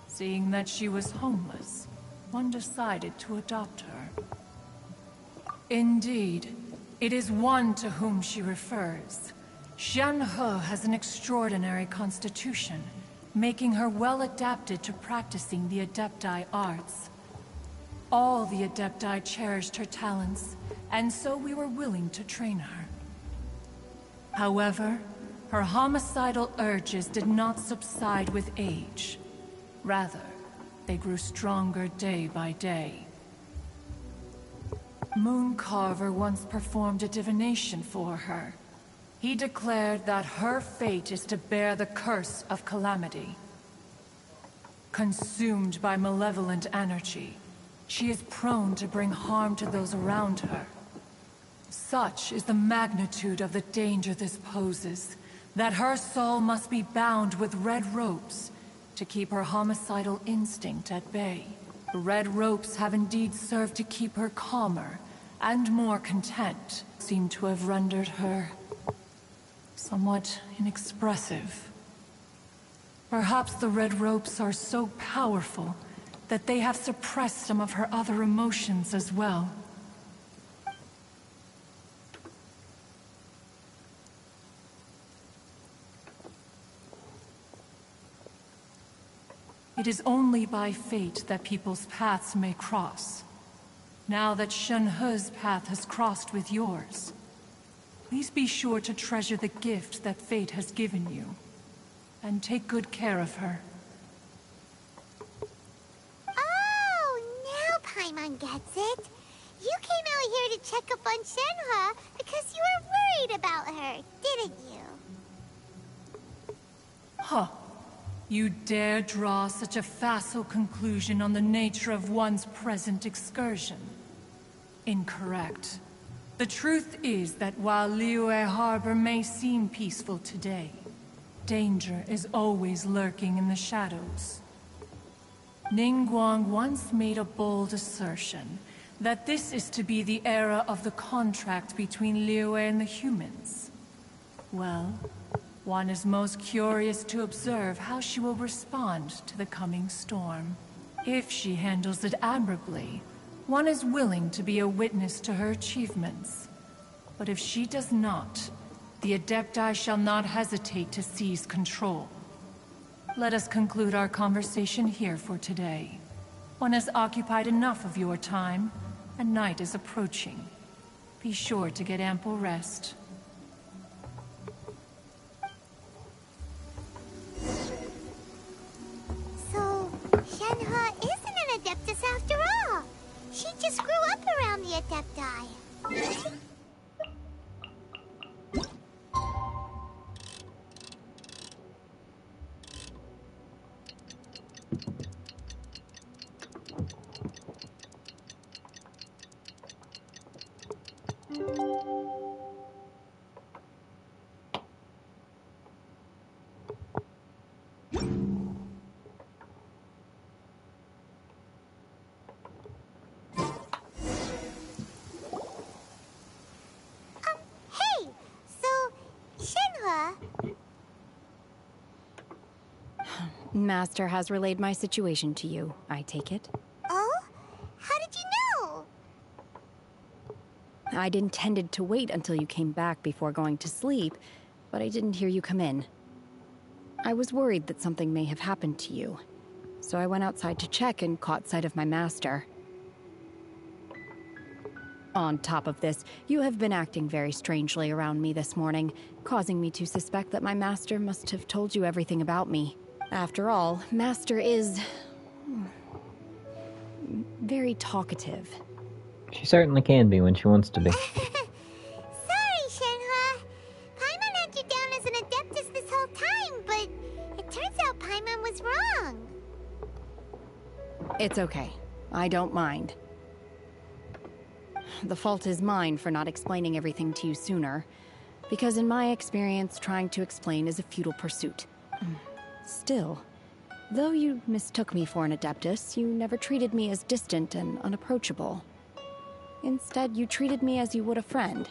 Seeing that she was homeless, one decided to adopt her. Indeed, it is one to whom she refers. Shenhe has an extraordinary constitution, making her well adapted to practicing the Adepti arts. All the Adepti cherished her talents, and so we were willing to train her. However, her homicidal urges did not subside with age. Rather, they grew stronger day by day. Mooncarver once performed a divination for her. He declared that her fate is to bear the curse of calamity. Consumed by malevolent energy, she is prone to bring harm to those around her. Such is the magnitude of the danger this poses, that her soul must be bound with red ropes to keep her homicidal instinct at bay. The red ropes have indeed served to keep her calmer and more content, seem to have rendered her somewhat inexpressive. Perhaps the red ropes are so powerful that they have suppressed some of her other emotions as well. It is only by fate that people's paths may cross. Now that Shenhe's path has crossed with yours, please be sure to treasure the gift that fate has given you, and take good care of her. Oh, now Paimon gets it. You came out here to check up on Shenhe because you were worried about her, didn't you? Huh. You dare draw such a facile conclusion on the nature of one's present excursion? Incorrect. The truth is that while Liyue Harbor may seem peaceful today, danger is always lurking in the shadows. Ningguang once made a bold assertion that this is to be the era of the contract between Liyue and the humans. Well, one is most curious to observe how she will respond to the coming storm. If she handles it admirably, one is willing to be a witness to her achievements. But if she does not, the Adepti shall not hesitate to seize control. Let us conclude our conversation here for today. One has occupied enough of your time, and night is approaching. Be sure to get ample rest. So, Shenhe isn't an Adeptus after all. She just grew up around the Adepti. Hey! So, Shenhe... Master has relayed my situation to you, I take it. Oh? How did you know? I'd intended to wait until you came back before going to sleep, but I didn't hear you come in. I was worried that something may have happened to you, so I went outside to check and caught sight of my master. On top of this, you have been acting very strangely around me this morning, causing me to suspect that my master must have told you everything about me. After all, Master is... very talkative. She certainly can be when she wants to be. Sorry, Shenhe. Paimon had you down as an Adeptus this whole time, but it turns out Paimon was wrong. It's okay. I don't mind. The fault is mine for not explaining everything to you sooner, because in my experience, trying to explain is a futile pursuit. Still, though you mistook me for an Adeptus, you never treated me as distant and unapproachable. Instead, you treated me as you would a friend.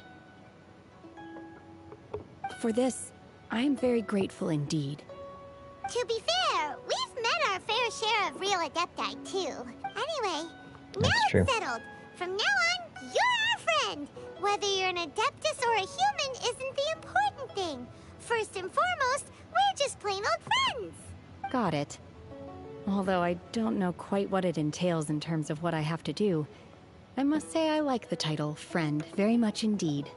For this, I am very grateful indeed. To be fair, we've met our fair share of real Adepti, too. Anyway, now it's settled. From now on, you're our friend. Whether you're an Adeptus or a human isn't the important thing. First and foremost, we're just plain old friends. Got it. Although I don't know quite what it entails in terms of what I have to do, I must say I like the title friend very much indeed.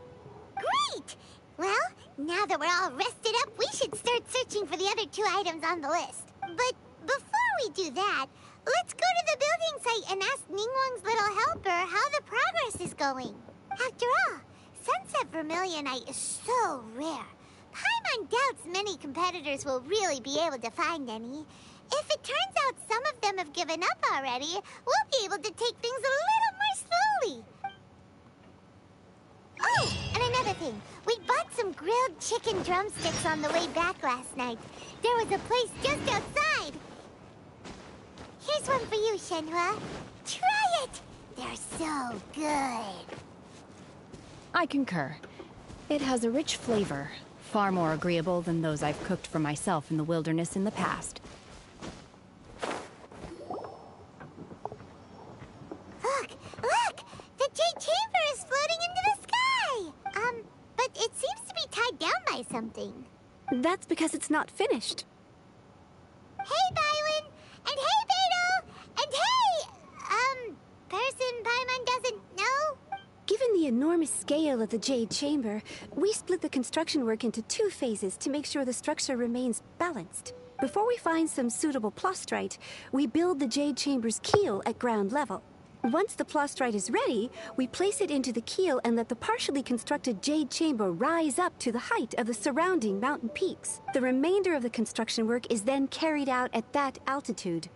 Great! Well, now that we're all rested up, we should start searching for the other 2 items on the list. But before we do that, let's go to the building site and ask Ningguang's little helper how the progress is going. After all, Sunset Vermilionite is so rare. Paimon doubts many competitors will really be able to find any. If it turns out some of them have given up already, we'll be able to take things a little more slowly. Oh, and another thing. We bought some grilled chicken drumsticks on the way back last night. There was a place just outside. Here's one for you, Shenhe. Try it! They're so good. I concur. It has a rich flavor, far more agreeable than those I've cooked for myself in the wilderness in the past. Look! The Jade Chamber is floating into the sky! But it seems to be tied down by something. That's because it's not finished. Hey, Bywin! And hey, enormous scale of the Jade Chamber, we split the construction work into 2 phases to make sure the structure remains balanced. Before we find some suitable plastrite, we build the Jade Chamber's keel at ground level. Once the plastrite is ready, we place it into the keel and let the partially constructed Jade Chamber rise up to the height of the surrounding mountain peaks. The remainder of the construction work is then carried out at that altitude.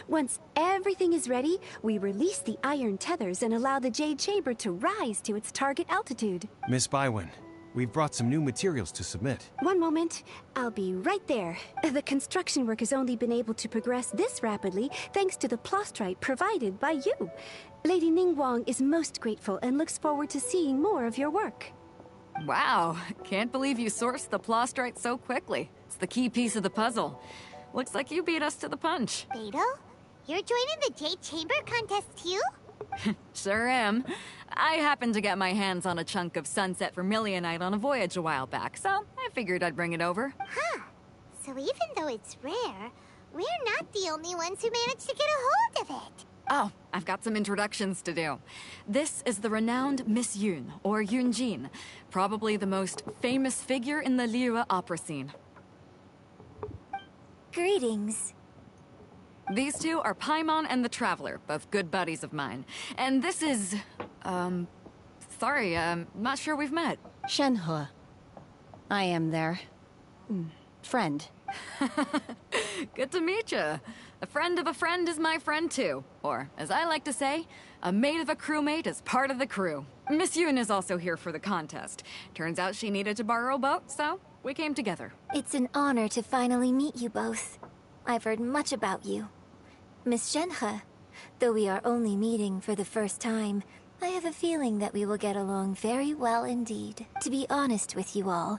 Once everything is ready, we release the iron tethers and allow the Jade Chamber to rise to its target altitude. Miss Bywin, we've brought some new materials to submit. One moment, I'll be right there. The construction work has only been able to progress this rapidly thanks to the plastrite provided by you. Lady Ningguang is most grateful and looks forward to seeing more of your work. Wow, can't believe you sourced the plastrite so quickly. It's the key piece of the puzzle. Looks like you beat us to the punch. Beidou, you're joining the Jade Chamber contest too? Sure am. I happened to get my hands on a chunk of sunset vermilionite on a voyage a while back, so I figured I'd bring it over. Huh. So even though it's rare, we're not the only ones who managed to get a hold of it. Oh, I've got some introductions to do. This is the renowned Miss Yun, or Yunjin, probably the most famous figure in the Liyue opera scene. Greetings. These two are Paimon and the Traveler, both good buddies of mine. And this is... sorry, not sure we've met. Shenhe. I am their... friend. Good to meet you. A friend of a friend is my friend too. Or, as I like to say, a mate of a crewmate is part of the crew. Miss Yun is also here for the contest. Turns out she needed to borrow a boat, so we came together. It's an honor to finally meet you both. I've heard much about you. Miss Shenhe, though we are only meeting for the first time, I have a feeling that we will get along very well indeed. To be honest with you all,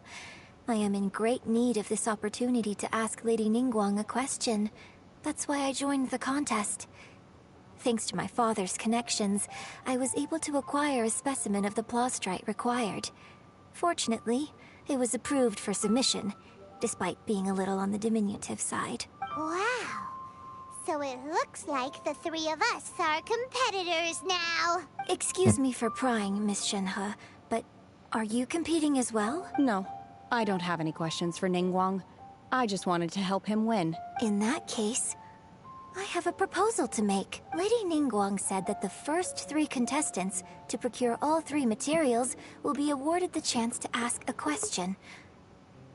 I am in great need of this opportunity to ask Lady Ningguang a question. That's why I joined the contest. Thanks to my father's connections, I was able to acquire a specimen of the plastrite required. Fortunately, it was approved for submission, despite being a little on the diminutive side. Wow. So it looks like the 3 of us are competitors now. Excuse me for prying, Miss Shenhe, but are you competing as well? No, I don't have any questions for Ningguang. I just wanted to help him win. In that case, I have a proposal to make. Lady Ningguang said that the first 3 contestants to procure all 3 materials will be awarded the chance to ask a question.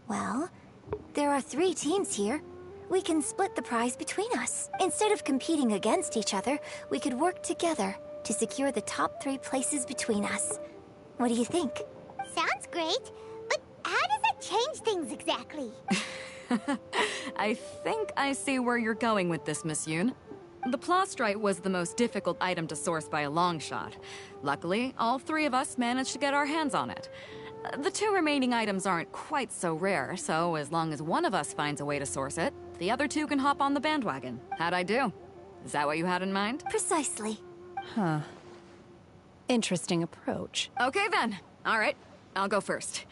Well, there are 3 teams here. We can split the prize between us. Instead of competing against each other, we could work together to secure the top 3 places between us. What do you think? Sounds great, but how does that change things exactly? I think I see where you're going with this, Miss Yun. The plastrite was the most difficult item to source by a long shot. Luckily, all 3 of us managed to get our hands on it. The 2 remaining items aren't quite so rare, so as long as one of us finds a way to source it, the other 2 can hop on the bandwagon. How'd I do? Is that what you had in mind? Precisely. Huh. Interesting approach. Okay then. All right, I'll go first.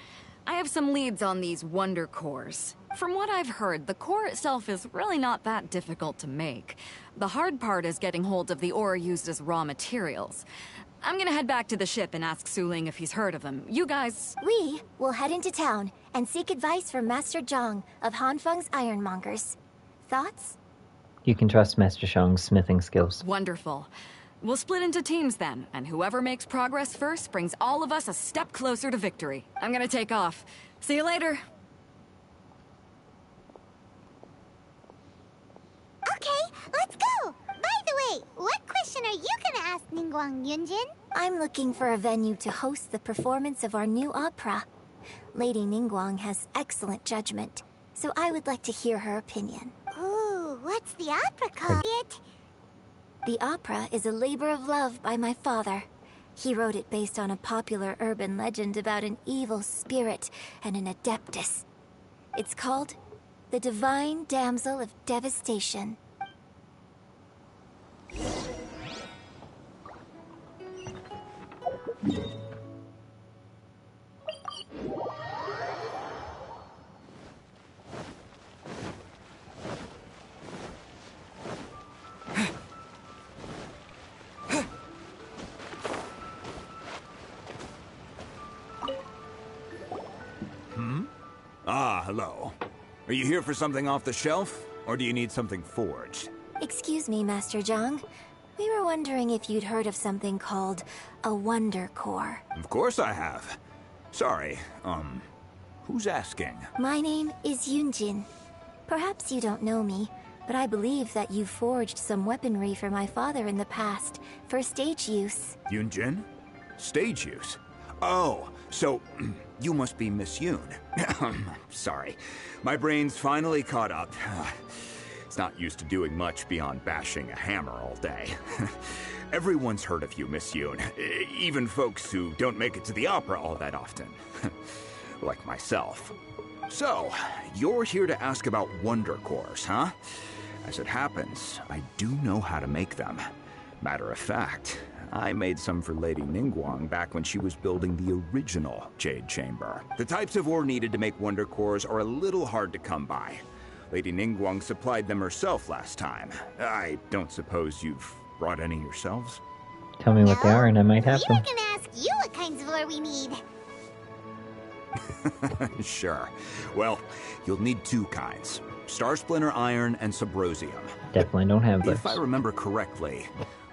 I have some leads on these wonder cores. From what I've heard, the core itself is really not that difficult to make. The hard part is getting hold of the ore used as raw materials. I'm gonna head back to the ship and ask Suling if he's heard of them. You guys... We will head into town and seek advice from Master Zhang of Hanfeng's Ironmongers. Thoughts? You can trust Master Zhang's smithing skills. Wonderful. We'll split into teams then, and whoever makes progress first brings all of us a step closer to victory. I'm gonna take off. See you later. Okay, let's go! By the way, what question are you gonna ask Ningguang Yunjin? I'm looking for a venue to host the performance of our new opera. Lady Ningguang has excellent judgment, so I would like to hear her opinion. Ooh, what's the opera called? The opera is a labor of love by my father. He wrote it based on a popular urban legend about an evil spirit and an adeptus. It's called The Divine Damsel of Devastation. hello. Are you here for something off the shelf, or do you need something forged? Excuse me, Master Zhang. We were wondering if you'd heard of something called a Wonder Core. Of course I have. Sorry, who's asking? My name is Yunjin. Perhaps you don't know me, but I believe that you forged some weaponry for my father in the past, for stage use. Yunjin? Stage use? Oh, so you must be Miss Yoon. Sorry, my brain's finally caught up. It's not used to doing much beyond bashing a hammer all day. Everyone's heard of you, Miss Yoon. Even folks who don't make it to the opera all that often. Like myself. So, you're here to ask about Wonder Cores, huh? As it happens, I do know how to make them. Matter of fact, I made some for Lady Ningguang back when she was building the original Jade Chamber. The types of ore needed to make Wonder Cores are a little hard to come by. Lady Ningguang supplied them herself last time. I don't suppose you've brought any yourselves? Tell me what they are and I might have We them. were gonna ask you what kinds of ore we need. Sure. Well, you'll need two kinds. Star Splinter Iron and Subrosium. Definitely don't have those. If I remember correctly,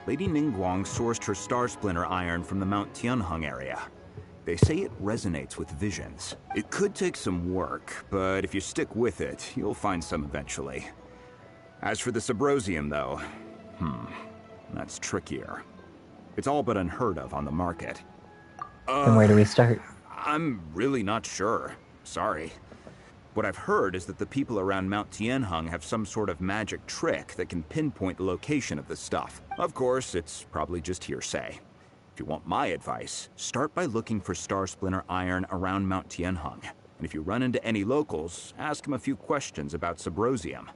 Lady Ningguang sourced her Star Splinter Iron from the Mount Tianheng area. They say it resonates with visions. It could take some work, but if you stick with it, you'll find some eventually. As for the Subrosium, though, that's trickier. It's all but unheard of on the market. Then where do we start? I'm really not sure. Sorry. What I've heard is that the people around Mount Tianheng have some sort of magic trick that can pinpoint the location of the stuff. Of course, it's probably just hearsay. If you want my advice, start by looking for Star Splinter Iron around Mount Tianheng. And if you run into any locals, ask them a few questions about Subrosium.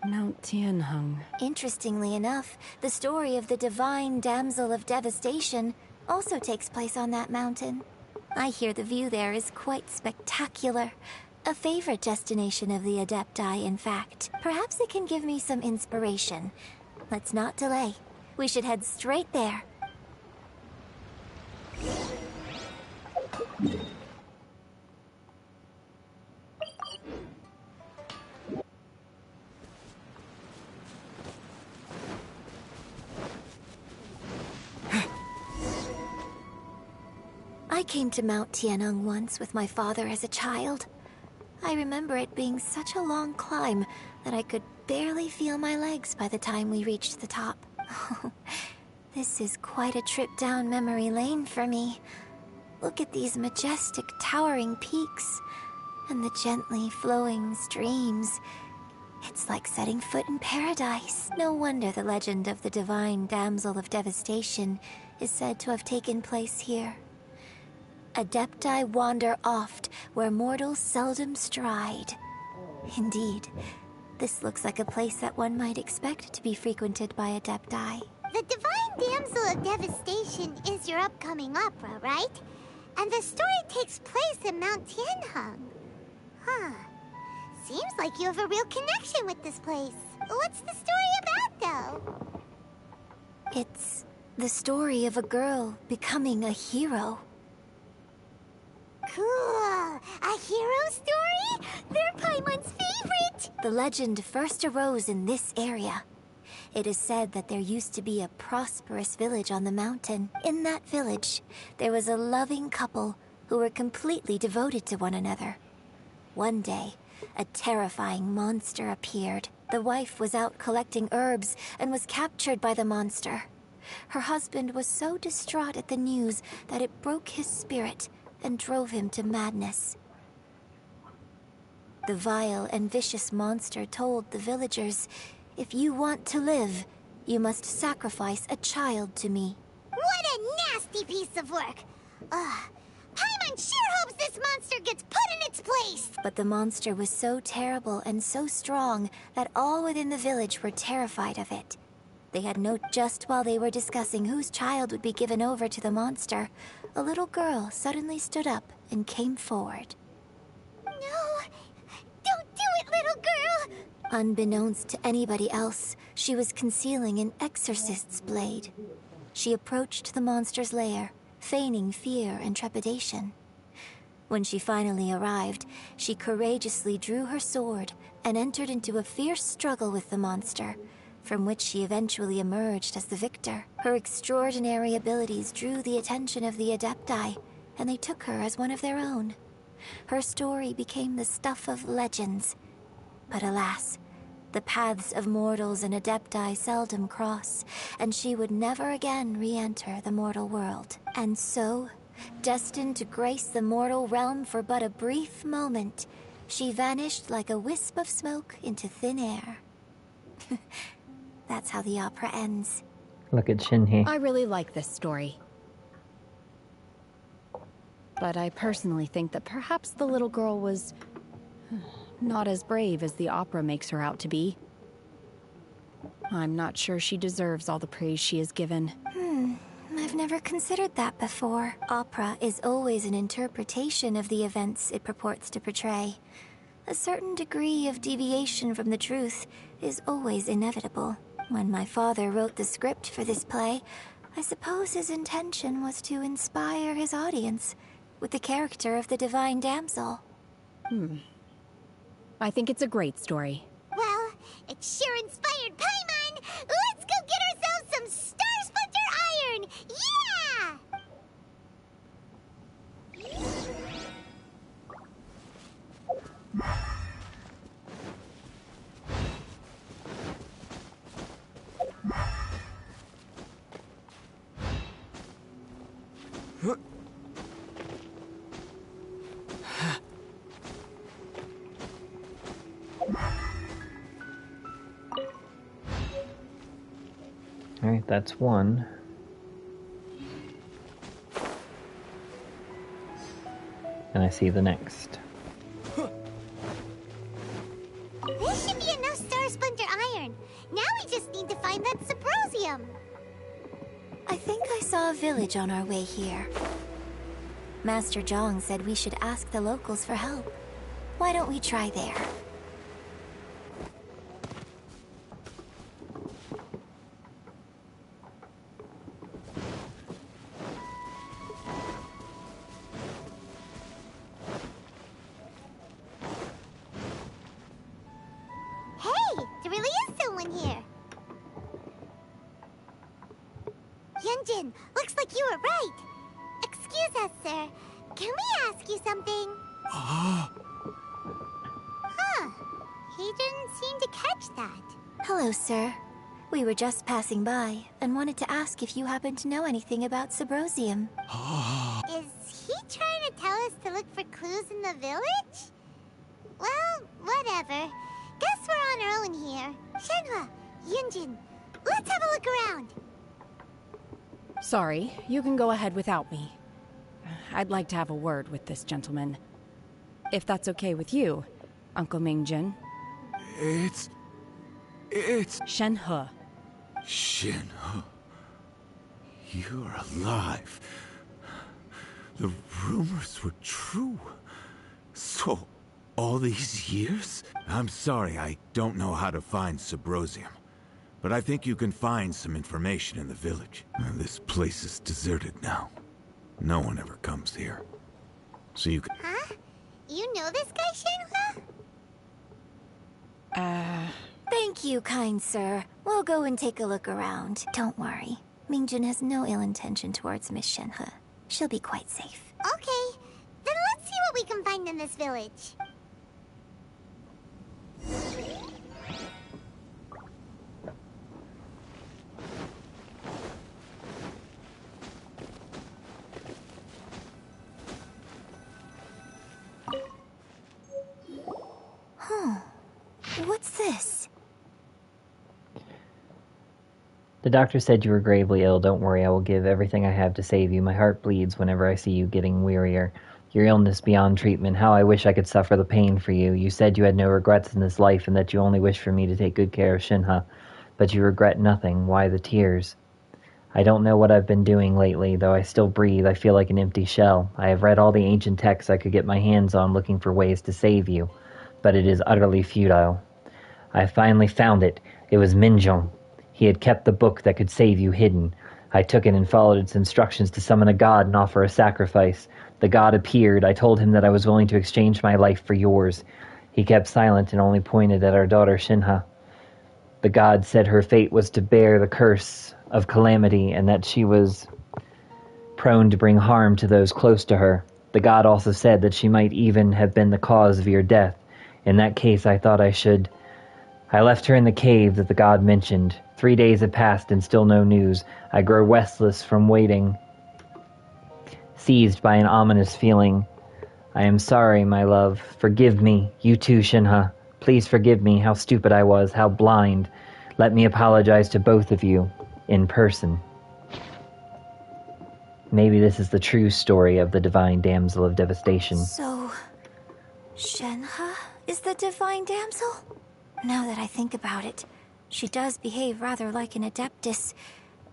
Mount Tianheng. Interestingly enough, the story of the divine damsel of devastation also takes place on that mountain. I hear the view there is quite spectacular. A favorite destination of the Adepti, in fact. Perhaps it can give me some inspiration. Let's not delay. We should head straight there. I came to Mount Tianheng once with my father as a child. I remember it being such a long climb that I could barely feel my legs by the time we reached the top. This is quite a trip down memory lane for me. Look at these majestic, towering peaks and the gently flowing streams. It's like setting foot in paradise. No wonder the legend of the divine damsel of devastation is said to have taken place here. Adepti wander oft, where mortals seldom stride. Indeed, this looks like a place that one might expect to be frequented by Adepti. The Divine Damsel of Devastation is your upcoming opera, right? And the story takes place in Mount Tianheng. Huh. Seems like you have a real connection with this place. What's the story about, though? It's the story of a girl becoming a hero. Cool. A hero story? They're Paimon's favorite! The legend first arose in this area. It is said that there used to be a prosperous village on the mountain. In that village, there was a loving couple who were completely devoted to one another. One day, a terrifying monster appeared. The wife was out collecting herbs and was captured by the monster. Her husband was so distraught at the news that it broke his spirit and drove him to madness. The vile and vicious monster told the villagers, "If you want to live, you must sacrifice a child to me." What a nasty piece of work! Paimon sure hopes this monster gets put in its place! But the monster was so terrible and so strong that all within the village were terrified of it. They had just while they were discussing whose child would be given over to the monster, a little girl suddenly stood up and came forward. No! Don't do it, little girl! Unbeknownst to anybody else, she was concealing an exorcist's blade. She approached the monster's lair, feigning fear and trepidation. When she finally arrived, she courageously drew her sword and entered into a fierce struggle with the monster, from which she eventually emerged as the victor. Her extraordinary abilities drew the attention of the Adepti, and they took her as one of their own. Her story became the stuff of legends. But alas, the paths of mortals and Adepti seldom cross, and she would never again re-enter the mortal world. And so, destined to grace the mortal realm for but a brief moment, she vanished like a wisp of smoke into thin air. That's how the opera ends. Look at Shinhei. I really like this story. But I personally think that perhaps the little girl was not as brave as the opera makes her out to be. I'm not sure she deserves all the praise she is given. I've never considered that before. Opera is always an interpretation of the events it purports to portray. A certain degree of deviation from the truth is always inevitable. When my father wrote the script for this play, I suppose his intention was to inspire his audience with the character of the divine damsel. I think it's a great story. Well, it sure inspired Paimon! Let's go get ourselves some Star Splinter Iron! Yeah! Alright, that's one. And I see the next. This should be enough Star Splinter Iron. Now we just need to find that Subrosium. I think I saw a village on our way here. Master Zhang said we should ask the locals for help. Why don't we try there? Hey, there really is someone here. Yunjin, looks like you were right. Excuse us, sir. Can we ask you something? Huh. He didn't seem to catch that. Hello, sir. We were just passing by and wanted to ask if you happen to know anything about Subrosium. Is he trying to tell us to look for clues in the village? Well, whatever. Guess we're on our own here. Shenhua, Yunjin, let's have a look around. Sorry, you can go ahead without me. I'd like to have a word with this gentleman. If that's okay with you, Uncle Mingjin. It's... Shenhe. Shenhe. You're alive. The rumors were true. So, all these years? I'm sorry, I don't know how to find Subrosium. But I think you can find some information in the village. This place is deserted now. No one ever comes here. So you can... Huh? You know this guy, Shenhua? Thank you, kind sir. We'll go and take a look around. Don't worry. Mingjin has no ill intention towards Miss Shenhe. She'll be quite safe. Okay, then let's see what we can find in this village. Huh. What's this? The doctor said you were gravely ill. Don't worry, I will give everything I have to save you. My heart bleeds whenever I see you getting wearier. Your illness beyond treatment. How I wish I could suffer the pain for you. You said you had no regrets in this life and that you only wish for me to take good care of Shinhe. But you regret nothing. Why the tears? I don't know what I've been doing lately. Though I still breathe, I feel like an empty shell. I have read all the ancient texts I could get my hands on looking for ways to save you. But it is utterly futile. I finally found it. It was Minjong. He had kept the book that could save you hidden. I took it and followed its instructions to summon a god and offer a sacrifice. The god appeared. I told him that I was willing to exchange my life for yours. He kept silent and only pointed at our daughter Shinha. The god said her fate was to bear the curse of calamity and that she was prone to bring harm to those close to her. The god also said that she might even have been the cause of your death. In that case, I thought I left her in the cave that the god mentioned. 3 days have passed and still no news. I grow restless from waiting, seized by an ominous feeling. I am sorry, my love. Forgive me. You too, Shinha. Please forgive me. How stupid I was. How blind. Let me apologize to both of you in person. Maybe this is the true story of the divine damsel of devastation. So, Shenhe is the divine damsel? Now that I think about it, she does behave rather like an adeptus,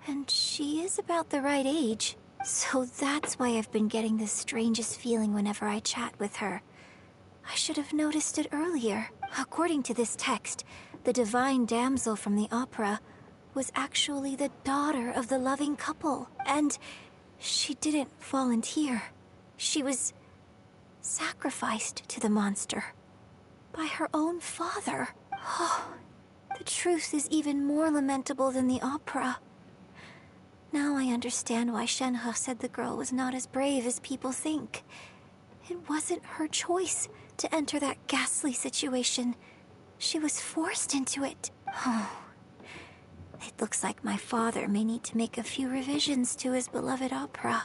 and she is about the right age. So that's why I've been getting the strangest feeling whenever I chat with her. I should have noticed it earlier. According to this text, the divine damsel from the opera was actually the daughter of the loving couple, and she didn't volunteer. She was sacrificed to the monster by her own father. Oh, the truth is even more lamentable than the opera. Now I understand why Shenhe said the girl was not as brave as people think. It wasn't her choice to enter that ghastly situation. She was forced into it. Oh, it looks like my father may need to make a few revisions to his beloved opera.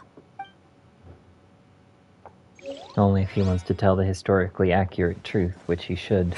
Only if he wants to tell the historically accurate truth, which he should.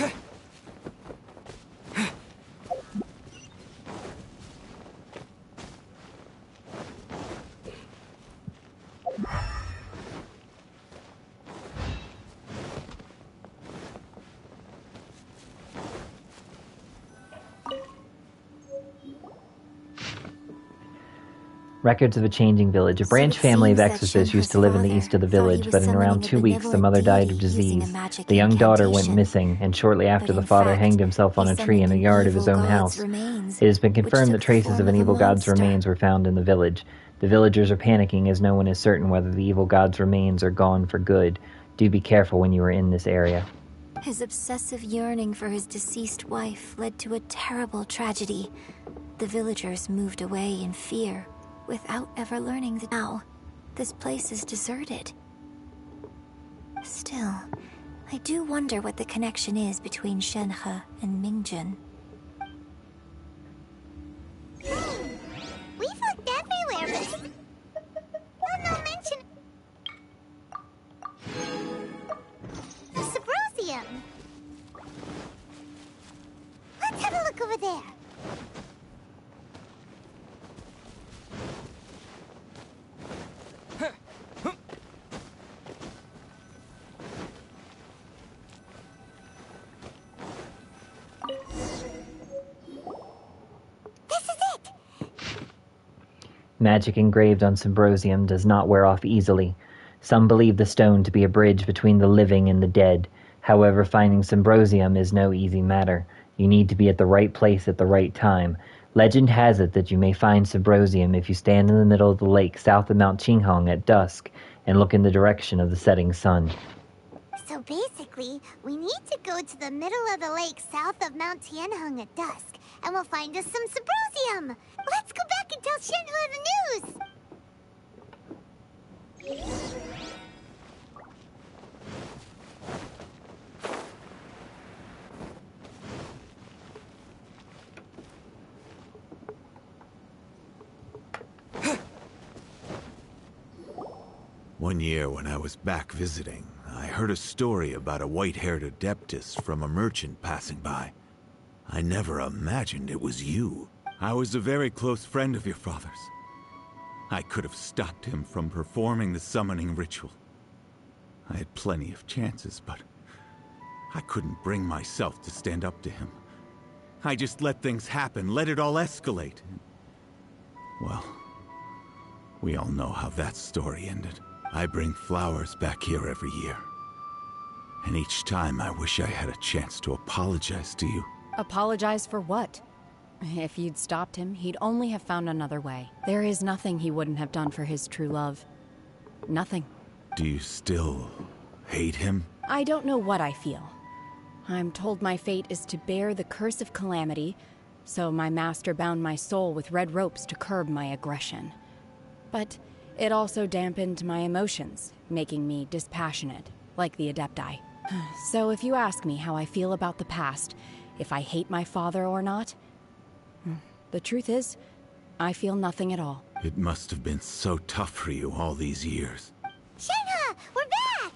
Records of a changing village. A branch family of exorcists used to live in the east of the village, but in around 2 weeks the mother died of disease. The young daughter went missing, and shortly after the father hanged himself on a tree in a yard of his own house. It has been confirmed that traces of an evil god's remains were found in the village. The villagers are panicking as no one is certain whether the evil god's remains are gone for good. Do be careful when you are in this area. His obsessive yearning for his deceased wife led to a terrible tragedy. The villagers moved away in fear, without ever learning that now this place is deserted. Still, I do wonder what the connection is between Shenhe and Mingjun. We've looked everywhere, but no mention. The Subrosium. Let's have a look over there. Magic engraved on Symbrosium does not wear off easily. Some believe the stone to be a bridge between the living and the dead. However, finding Symbrosium is no easy matter. You need to be at the right place at the right time. Legend has it that you may find Symbrosium if you stand in the middle of the lake south of Mount Qinghong at dusk and look in the direction of the setting sun. So basically, we need to go to the middle of the lake south of Mount Tianheng at dusk, and we'll find us some Symbrosium. Let's go back and tell Shenhe the news! One year when I was back visiting, I heard a story about a white-haired adeptus from a merchant passing by. I never imagined it was you. I was a very close friend of your father's. I could have stopped him from performing the summoning ritual. I had plenty of chances, but I couldn't bring myself to stand up to him. I just let things happen, let it all escalate. Well, we all know how that story ended. I bring flowers back here every year. And each time I wish I had a chance to apologize to you. Apologize for what? If you'd stopped him, he'd only have found another way. There is nothing he wouldn't have done for his true love. Nothing. Do you still hate him? I don't know what I feel. I'm told my fate is to bear the curse of calamity, so my master bound my soul with red ropes to curb my aggression. But it also dampened my emotions, making me dispassionate, like the Adepti. So if you ask me how I feel about the past, if I hate my father or not, the truth is, I feel nothing at all. It must have been so tough for you all these years. Shenhe, we're back!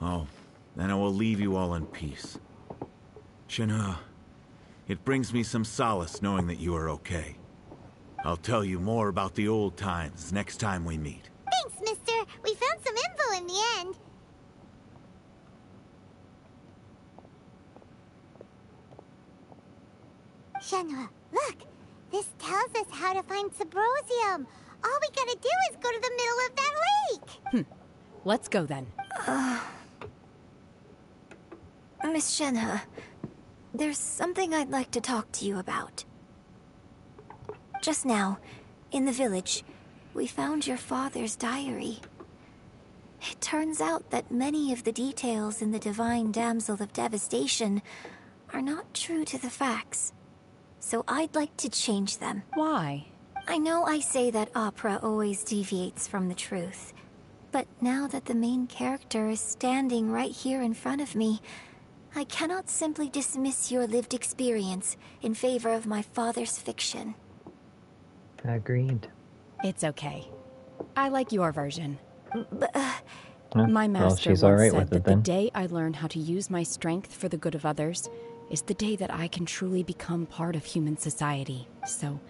Oh, then I will leave you all in peace. Shenhe, it brings me some solace knowing that you are okay. I'll tell you more about the old times next time we meet. Thanks, mister. We found some info in the end. Shenhe, look! This tells us how to find Subrosium. All we gotta do is go to the middle of that lake! Let's go then. Miss Shenhe, there's something I'd like to talk to you about. Just now, in the village, we found your father's diary. It turns out that many of the details in the Divine Damsel of Devastation are not true to the facts. So I'd like to change them. Why? I know I say that opera always deviates from the truth, but now that the main character is standing right here in front of me, I cannot simply dismiss your lived experience in favor of my father's fiction. Agreed. It's okay. I like your version. But, my master she's once all right said with that it then. the day I learn how to use my strength for the good of others is the day that I can truly become part of human society. So,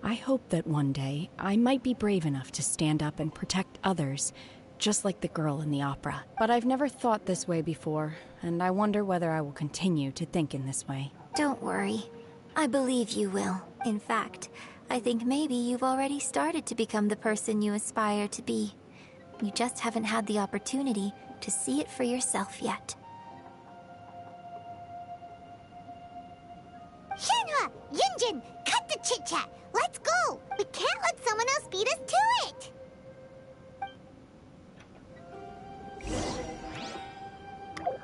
I hope that one day I might be brave enough to stand up and protect others, just like the girl in the opera. But I've never thought this way before, and I wonder whether I will continue to think in this way. Don't worry. I believe you will. In fact, I think maybe you've already started to become the person you aspire to be. You just haven't had the opportunity to see it for yourself yet. Shenhe! Yunjin! Cut the chit-chat! Let's go! We can't let someone else beat us to it!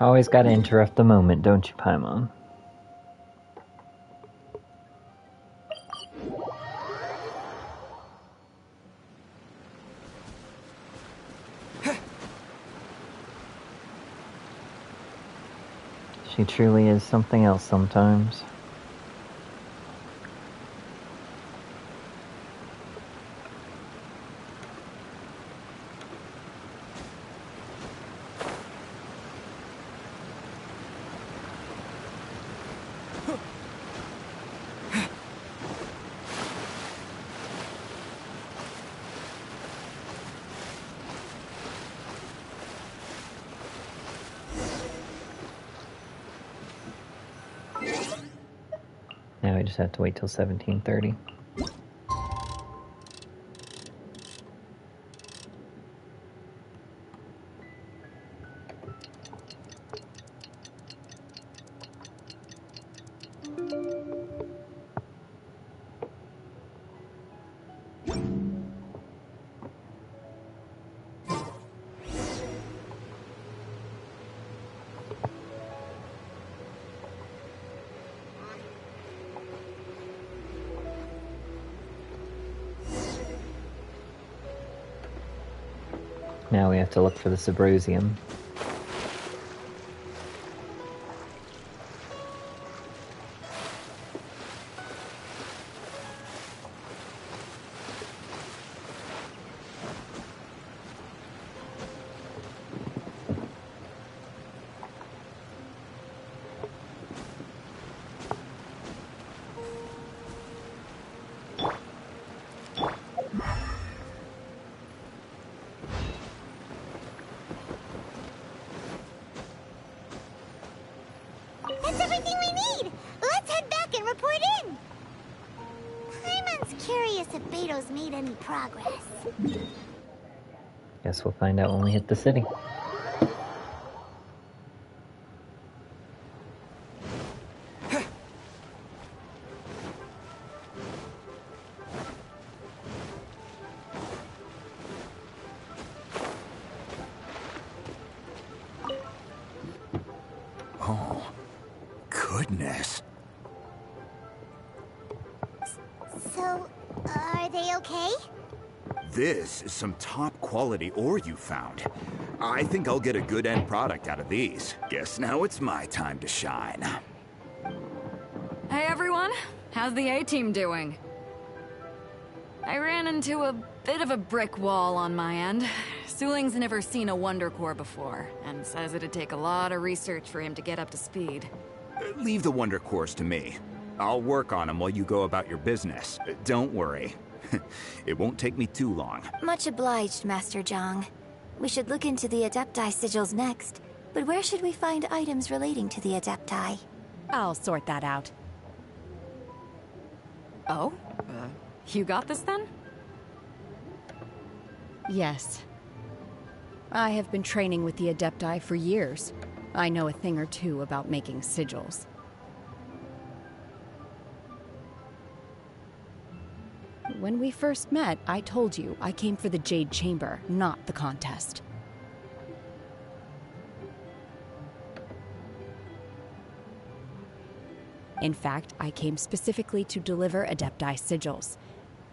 Always gotta interrupt the moment, don't you, Paimon? She truly is something else sometimes. Now we just have to wait till 17:30. Now we have to look for the Subrosium. That's everything we need! Let's head back and report in! Paimon's curious if Beto's made any progress. Guess we'll find out when we hit the city. goodness. So, are they okay? This is some top quality ore you found. I think I'll get a good end product out of these. Guess now it's my time to shine. Hey everyone, how's the A-team doing? I ran into a bit of a brick wall on my end. Suling's never seen a Wonder Core before, and says it'd take a lot of research for him to get up to speed. Leave the Wonder Cores to me. I'll work on them while you go about your business. Don't worry. It won't take me too long. Much obliged, Master Zhang. We should look into the Adepti sigils next, but where should we find items relating to the Adepti? I'll sort that out. Oh? You got this then? Yes. I have been training with the Adepti for years. I know a thing or two about making sigils. When we first met, I told you I came for the Jade Chamber, not the contest. In fact, I came specifically to deliver Adepti sigils.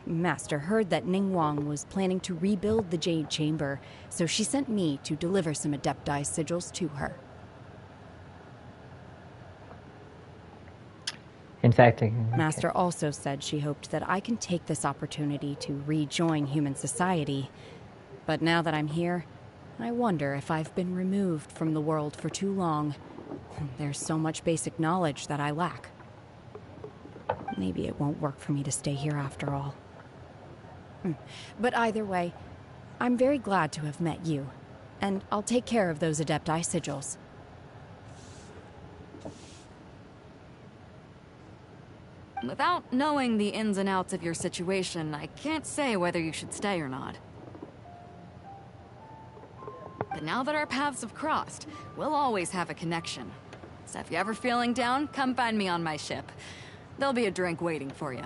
Master heard that Ningguang was planning to rebuild the Jade Chamber, so she sent me to deliver some Adepti sigils to her. In fact, Master also said she hoped that I can take this opportunity to rejoin human society. But now that I'm here, I wonder if I've been removed from the world for too long. There's so much basic knowledge that I lack. Maybe it won't work for me to stay here after all. But either way, I'm very glad to have met you, and I'll take care of those Adepti sigils. Without knowing the ins and outs of your situation, I can't say whether you should stay or not. But now that our paths have crossed, we'll always have a connection. So if you're ever feeling down, come find me on my ship. There'll be a drink waiting for you.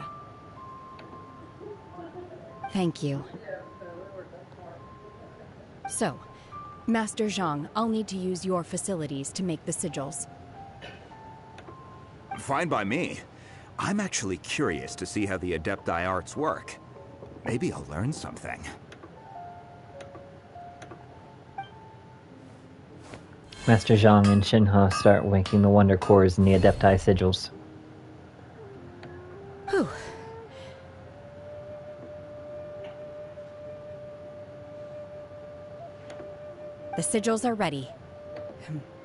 Thank you. So, Master Zhang, I'll need to use your facilities to make the sigils. Fine by me. I'm actually curious to see how the Adepti arts work. Maybe I'll learn something. Master Zhang and Shinha start making the Wonder Cores and the Adepti sigils. Whew. The sigils are ready.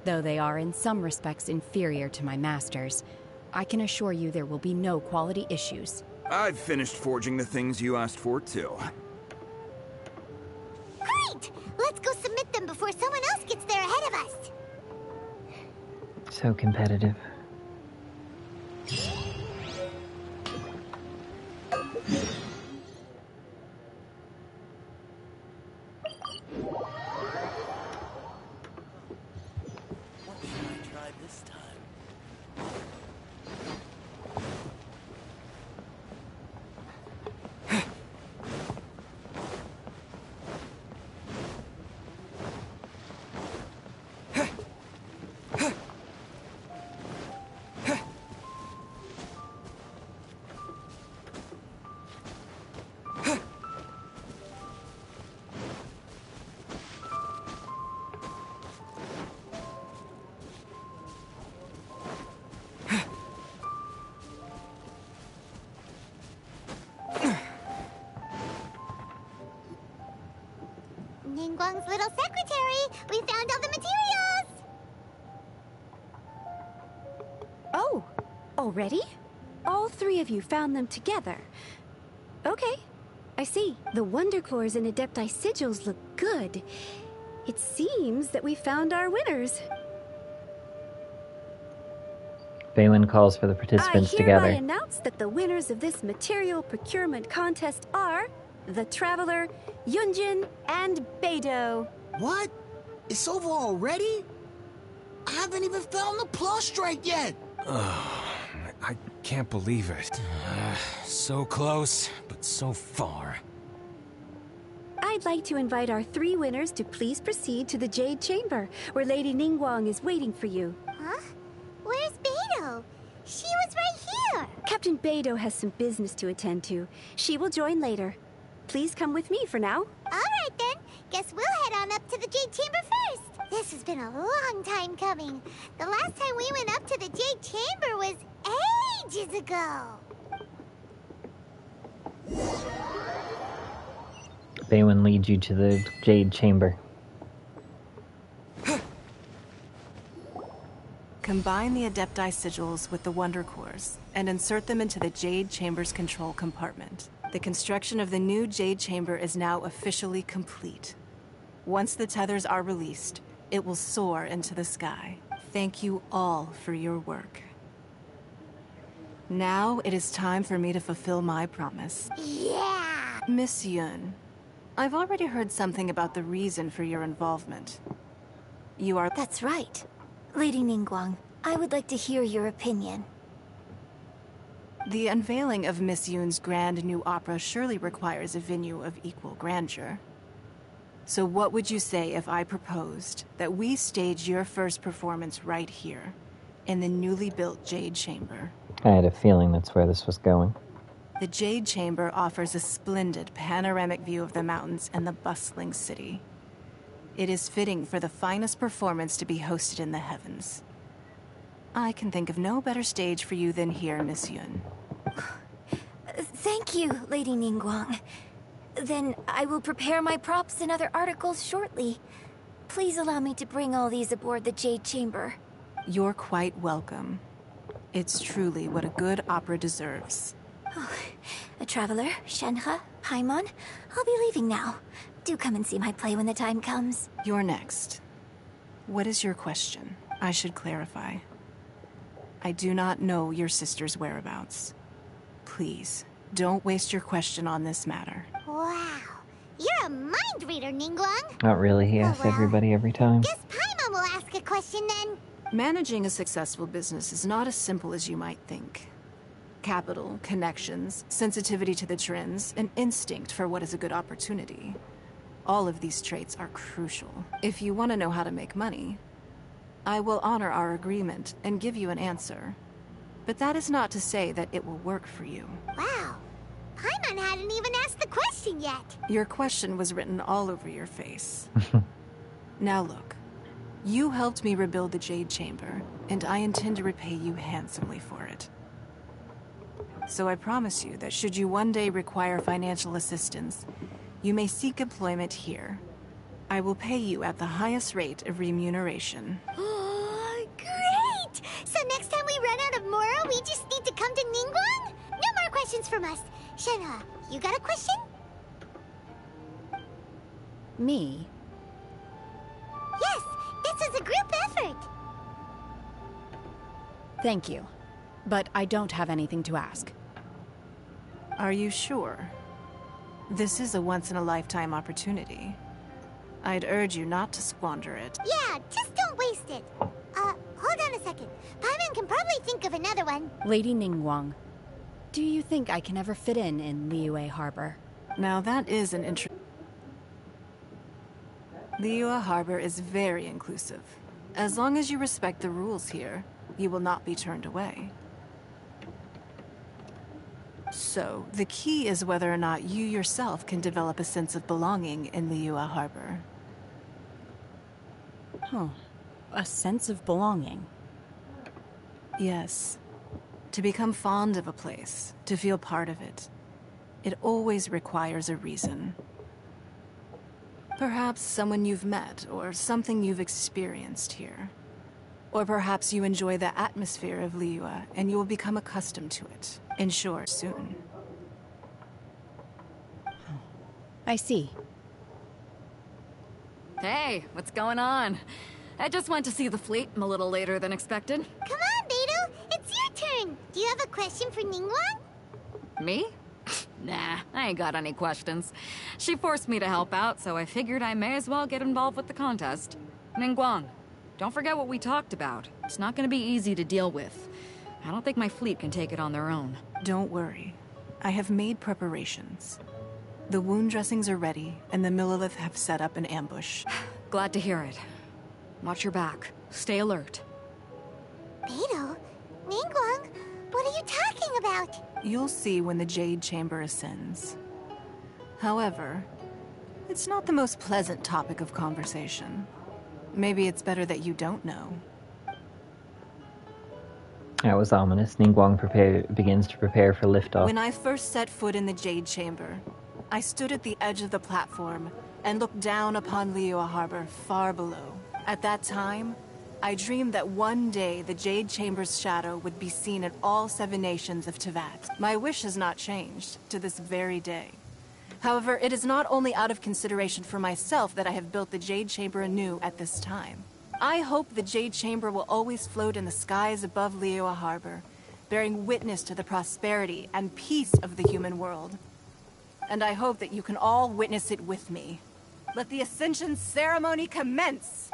Though they are in some respects inferior to my master's, I can assure you there will be no quality issues. I've finished forging the things you asked for, too. Great! Let's go submit them before someone else gets there ahead of us. So competitive. Ningguang's little secretary! We found all the materials! Oh, already? All three of you found them together. Okay, I see. The Wonder Cores and Adepti sigils look good. It seems that we found our winners. Balin calls for the participants together. I hereby announce that the winners of this material procurement contest are the Traveler, Yunjin, and Beidou. What? It's over already? I haven't even found the Plustrite yet! I can't believe it. So close, but so far. I'd like to invite our three winners to please proceed to the Jade Chamber, where Lady Ningguang is waiting for you. Huh? Where's Beidou? Captain Beidou has some business to attend to. She will join later. Please come with me for now. All right, then. Guess we'll head on up to the Jade Chamber first. This has been a long time coming. The last time we went up to the Jade Chamber was ages ago. Baywin leads you to the Jade Chamber. Combine the Adepti sigils with the Wonder Cores and insert them into the Jade Chamber's control compartment. The construction of the new Jade Chamber is now officially complete. Once the tethers are released, it will soar into the sky. Thank you all for your work. Now it is time for me to fulfill my promise. Yeah! Miss Yun, I've already heard something about the reason for your involvement. You are— That's right. Lady Ningguang, I would like to hear your opinion. The unveiling of Miss Yun's grand new opera surely requires a venue of equal grandeur. So what would you say if I proposed that we stage your first performance right here, in the newly built Jade Chamber? I had a feeling that's where this was going. The Jade Chamber offers a splendid panoramic view of the mountains and the bustling city. It is fitting for the finest performance to be hosted in the heavens. I can think of no better stage for you than here, Miss Yun. Thank you, Lady Ningguang. Then I will prepare my props and other articles shortly. Please allow me to bring all these aboard the Jade Chamber. You're quite welcome. It's truly what a good opera deserves. A traveler, Shenhe, Paimon, I'll be leaving now. Do come and see my play when the time comes. You're next. What is your question? I should clarify. I do not know your sister's whereabouts. Please, don't waste your question on this matter. Wow. You're a mind reader, Ningguang. Not really, he asks everybody every time. Guess Paimon will ask a question then. Managing a successful business is not as simple as you might think. Capital, connections, sensitivity to the trends, and instinct for what is a good opportunity. All of these traits are crucial. If you want to know how to make money, I will honor our agreement and give you an answer. But that is not to say that it will work for you. Wow. Paimon hadn't even asked the question yet. Your question was written all over your face. Now look, you helped me rebuild the Jade Chamber, and I intend to repay you handsomely for it. So I promise you that should you one day require financial assistance, you may seek employment here. I will pay you at the highest rate of remuneration. Great! So next time we run out of Mora, we just need to come to Ningguang? No more questions from us. Shenhe, you got a question? Me? Yes, this is a group effort. Thank you. But I don't have anything to ask. Are you sure? This is a once-in-a-lifetime opportunity. I'd urge you not to squander it. Yeah, just don't waste it. Hold on a second. Paimon can probably think of another one. Lady Ningguang, do you think I can ever fit in Liyue Harbor? Now that is an Liyue Harbor is very inclusive. As long as you respect the rules here, you will not be turned away. So, the key is whether or not you yourself can develop a sense of belonging in Liyue Harbor. Huh. A sense of belonging? Yes. To become fond of a place, to feel part of it, it always requires a reason. Perhaps someone you've met, or something you've experienced here. Or perhaps you enjoy the atmosphere of Liyue, and you will become accustomed to it. In short, soon. I see. Hey, what's going on? I just went to see the fleet. I'm a little later than expected. Come on, Beidou. It's your turn. Do you have a question for Ningguang? Me? Nah, I ain't got any questions. She forced me to help out, so I figured I may as well get involved with the contest. Ningguang, don't forget what we talked about. It's not gonna be easy to deal with. I don't think my fleet can take it on their own. Don't worry. I have made preparations. The wound dressings are ready, and the Millelith have set up an ambush. Glad to hear it. Watch your back. Stay alert. Beidou? Ningguang? What are you you talking about? You'll see when the Jade Chamber ascends. However, it's not the most pleasant topic of conversation. Maybe it's better that you don't know. That was ominous. Ningguang begins to prepare for liftoff. When I first set foot in the Jade Chamber, I stood at the edge of the platform and looked down upon Liyue Harbor far below. At that time, I dreamed that one day the Jade Chamber's shadow would be seen in all 7 nations of Teyvat. My wish has not changed to this very day. However, it is not only out of consideration for myself that I have built the Jade Chamber anew at this time. I hope the Jade Chamber will always float in the skies above Liyue Harbor, bearing witness to the prosperity and peace of the human world. And I hope that you can all witness it with me. Let the Ascension ceremony commence!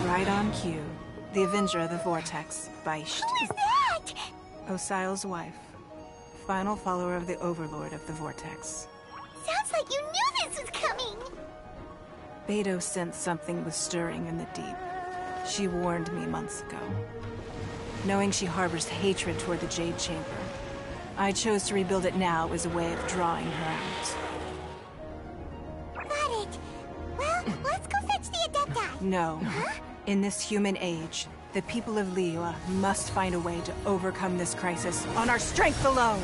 Right on cue. The Avenger of the Vortex, Beisht. Who is that? Osial's wife. Final follower of the Overlord of the Vortex. Sounds like you knew this was coming! Beidou sensed something was stirring in the deep. She warned me months ago. Knowing she harbors hatred toward the Jade Chamber, I chose to rebuild it now as a way of drawing her out. Got it. Well, let's go fetch the Adepti. No. Huh? In this human age, the people of Liyue must find a way to overcome this crisis on our strength alone!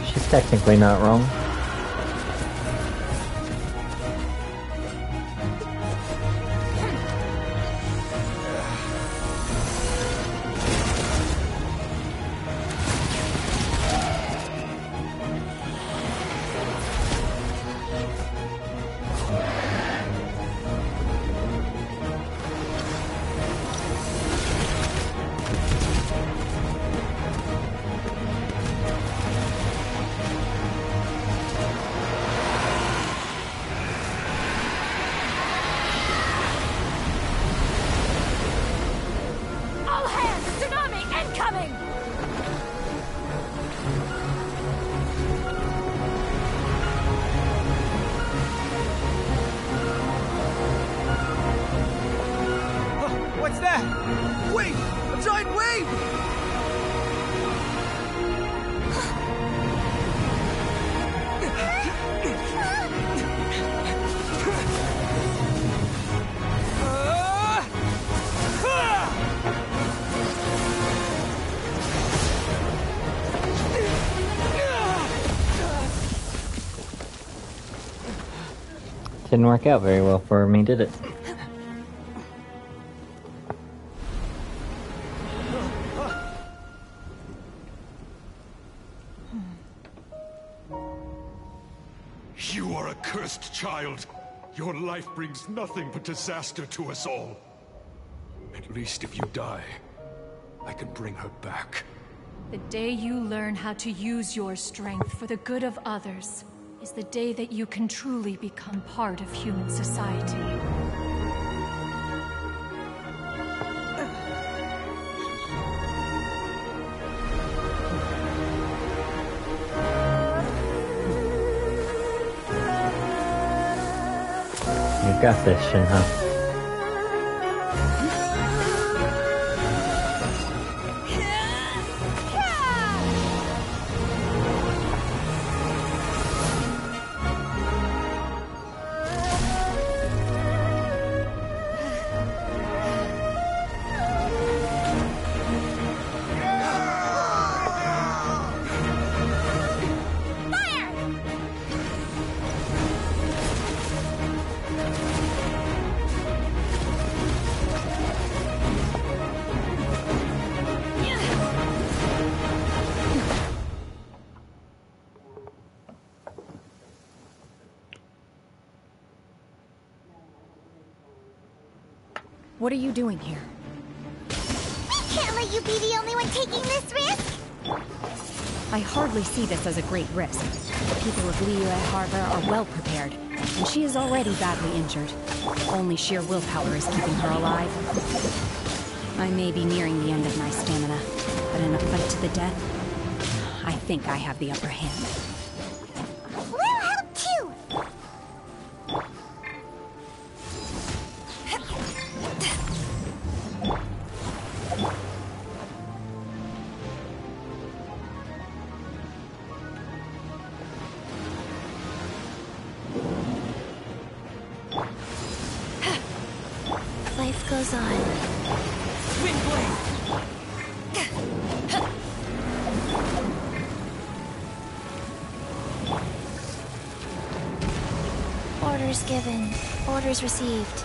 She's technically not wrong. What's that? Wait! A giant wave! Didn't work out very well for me, did it? You are a cursed child. Your life brings nothing but disaster to us all. At least if you die, I can bring her back. The day you learn how to use your strength for the good of others is the day that you can truly become part of human society. You've got this, Shinha. What are you doing here? We can't let you be the only one taking this risk! I hardly see this as a great risk. The people of Liyue Harbor are well prepared, and she is already badly injured. Only sheer willpower is keeping her alive. I may be nearing the end of my stamina, but in a fight to the death, I think I have the upper hand. We'll help too! Life goes on. Orders given. Orders received.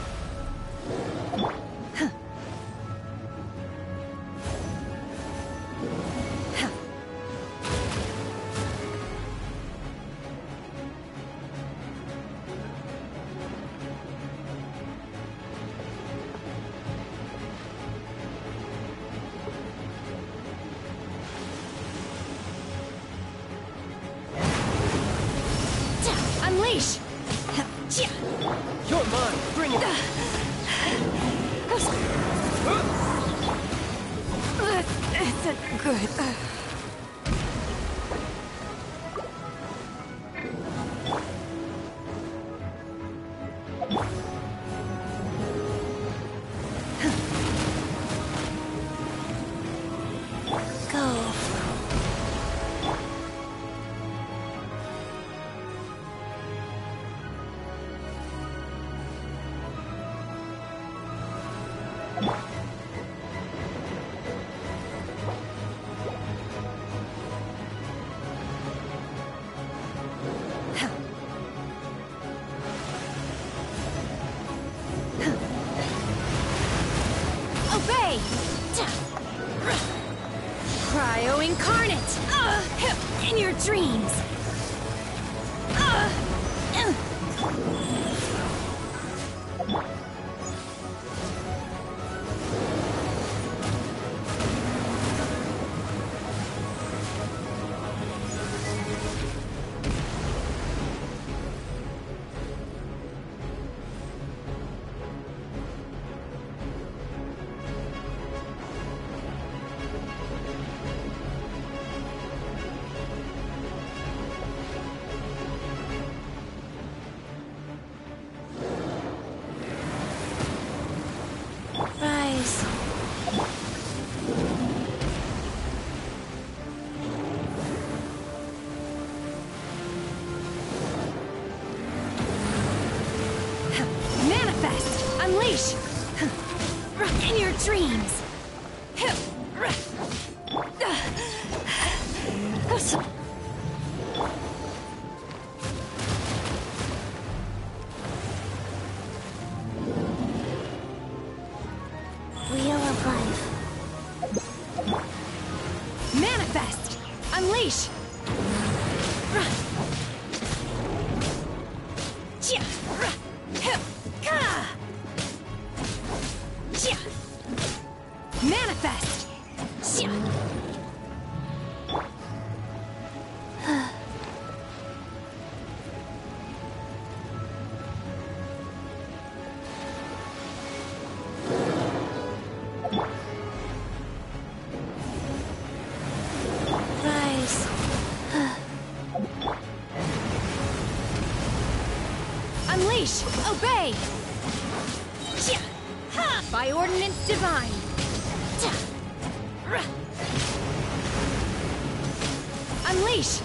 Unleash! You're mine! Bring it! That's good. Go. Obey! Cryo incarnate! In your dreams! Rise. Manifest! Unleash! In your dreams! Wheel of life. Manifest! Unleash! Manifest! Rise. Unleash! Obey! By ordinance divine! Unleash!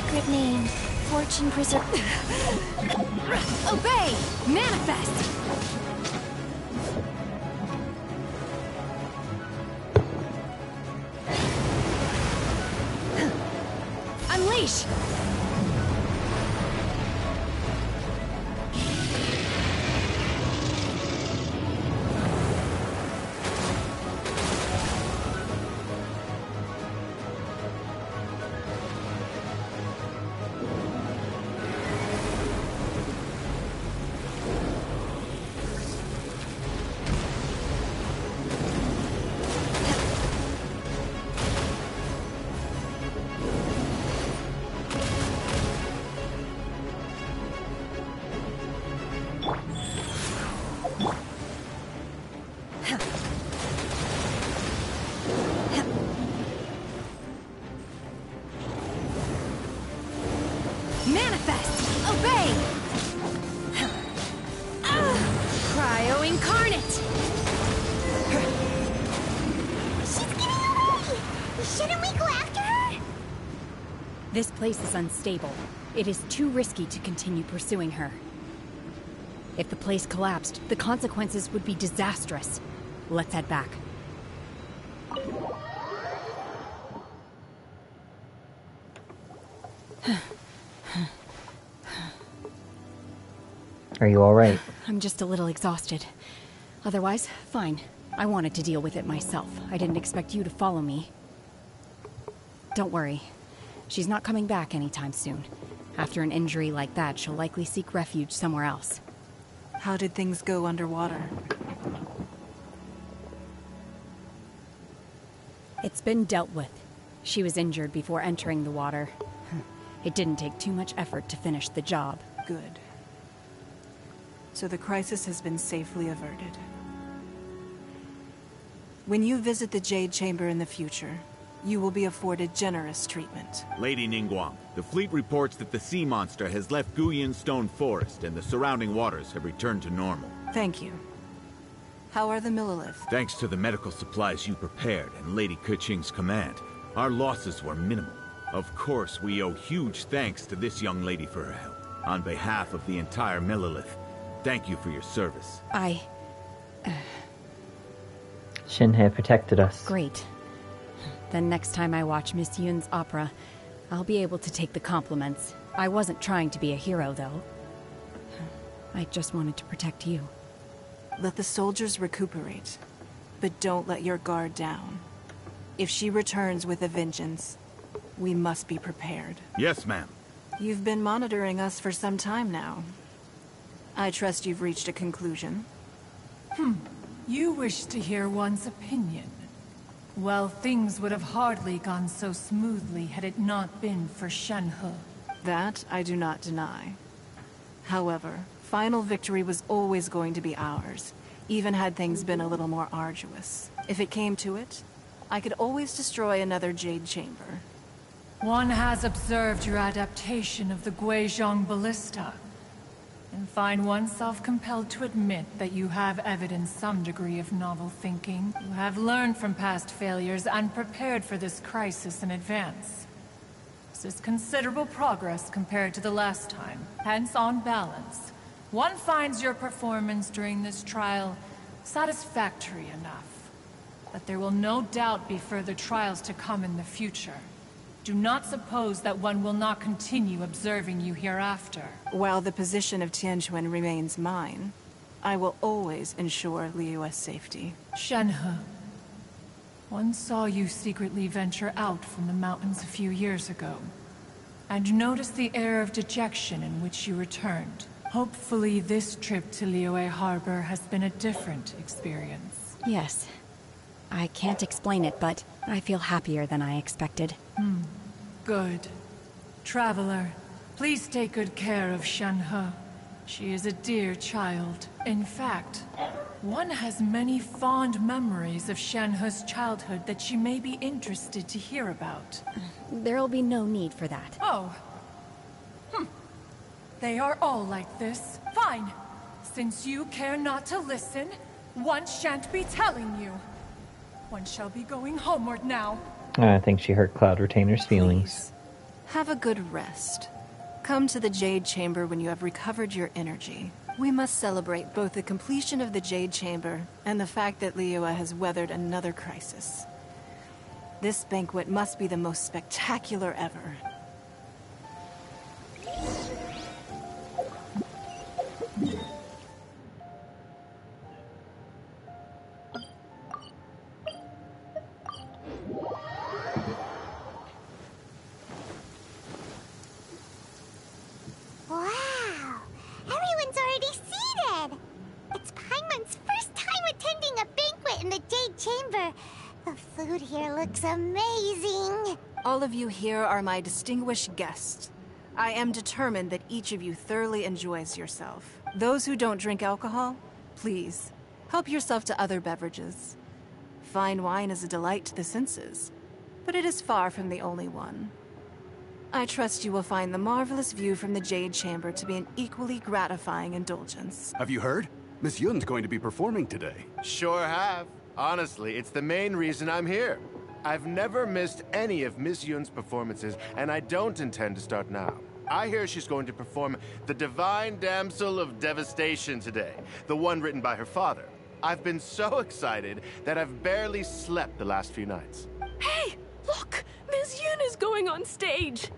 sacred name, fortune preserve. Obey! Manifest! Unleash! Manifest! Obey! Cryo incarnate! She's getting away! Shouldn't we go after her? This place is unstable. It is too risky to continue pursuing her. If the place collapsed, the consequences would be disastrous. Let's head back. Are you alright? I'm just a little exhausted. Otherwise, fine. I wanted to deal with it myself. I didn't expect you to follow me. Don't worry. She's not coming back anytime soon. After an injury like that, she'll likely seek refuge somewhere else. How did things go underwater? It's been dealt with. She was injured before entering the water. It didn't take too much effort to finish the job. Good. So the crisis has been safely averted. When you visit the Jade Chamber in the future, you will be afforded generous treatment. Lady Ningguang, the fleet reports that the sea monster has left Guyan Stone Forest and the surrounding waters have returned to normal. Thank you. How are the Millilith? Thanks to the medical supplies you prepared and Lady Keqing's command, our losses were minimal. Of course, we owe huge thanks to this young lady for her help. On behalf of the entire Millilith, thank you for your service. Shinhe protected us. Great. Then next time I watch Miss Yun's opera, I'll be able to take the compliments. I wasn't trying to be a hero, though. I just wanted to protect you. Let the soldiers recuperate, but don't let your guard down. If she returns with a vengeance, we must be prepared. Yes, ma'am. You've been monitoring us for some time now. I trust you've reached a conclusion. You wish to hear one's opinion. Well, things would have hardly gone so smoothly had it not been for Shenhe. That I do not deny. However, final victory was always going to be ours, even had things been a little more arduous. If it came to it, I could always destroy another Jade Chamber. One has observed your adaptation of the Guizhong Ballista, and find oneself compelled to admit that you have evidenced some degree of novel thinking. You have learned from past failures and prepared for this crisis in advance. This is considerable progress compared to the last time. Hence, on balance, one finds your performance during this trial satisfactory enough. But there will no doubt be further trials to come in the future. Do not suppose that one will not continue observing you hereafter. While the position of Tianquan remains mine, I will always ensure Liyue's safety. Shenhe, one saw you secretly venture out from the mountains a few years ago, and noticed the air of dejection in which you returned. Hopefully this trip to Liyue Harbor has been a different experience. Yes. I can't explain it, but I feel happier than I expected. Good. Traveler, please take good care of Shenhe. She is a dear child. In fact, one has many fond memories of Shenhe's childhood that she may be interested to hear about. There'll be no need for that. Oh. They are all like this. Fine. Since you care not to listen, one shan't be telling you. One shall be going homeward now. I think she hurt Cloud Retainer's feelings. Have a good rest. Come to the Jade Chamber when you have recovered your energy. We must celebrate both the completion of the Jade Chamber and the fact that Liyue has weathered another crisis. This banquet must be the most spectacular ever. Wow! Everyone's already seated! It's Paimon's first time attending a banquet in the Jade Chamber. The food here looks amazing. All of you here are my distinguished guests. I am determined that each of you thoroughly enjoys yourself. Those who don't drink alcohol, please, help yourself to other beverages. Fine wine is a delight to the senses, but it is far from the only one. I trust you will find the marvelous view from the Jade Chamber to be an equally gratifying indulgence. Have you heard? Miss Yun's going to be performing today. Sure have. Honestly, it's the main reason I'm here. I've never missed any of Miss Yun's performances, and I don't intend to start now. I hear she's going to perform The Divine Damsel of Devastation today, the one written by her father. I've been so excited that I've barely slept the last few nights. Hey, look! Miss Yun is going on stage!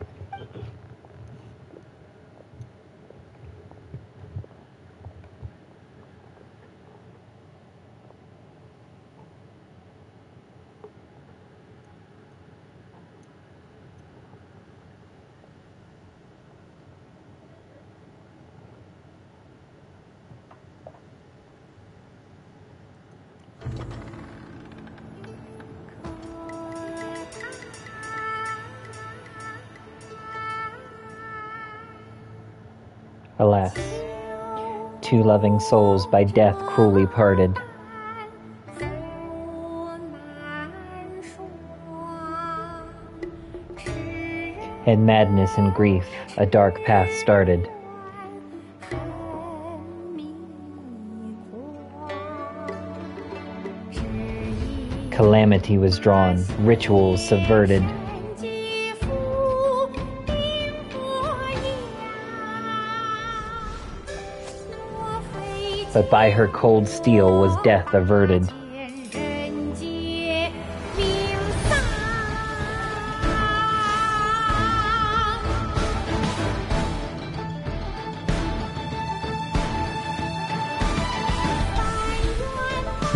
Alas, two loving souls by death cruelly parted. In madness and grief, a dark path started. Calamity was drawn, rituals subverted. But by her cold steel was death averted.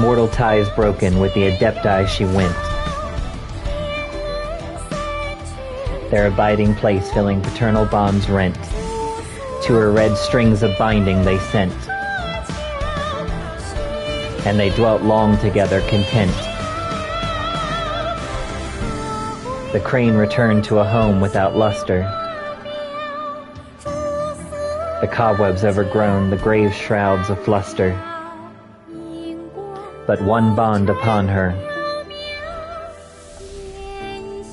Mortal ties broken, with the Adepti she went. Their abiding place filling paternal bonds rent. To her red strings of binding they sent. And they dwelt long together content. The crane returned to a home without luster. The cobwebs overgrown, the grave shrouds a fluster. But one bond upon her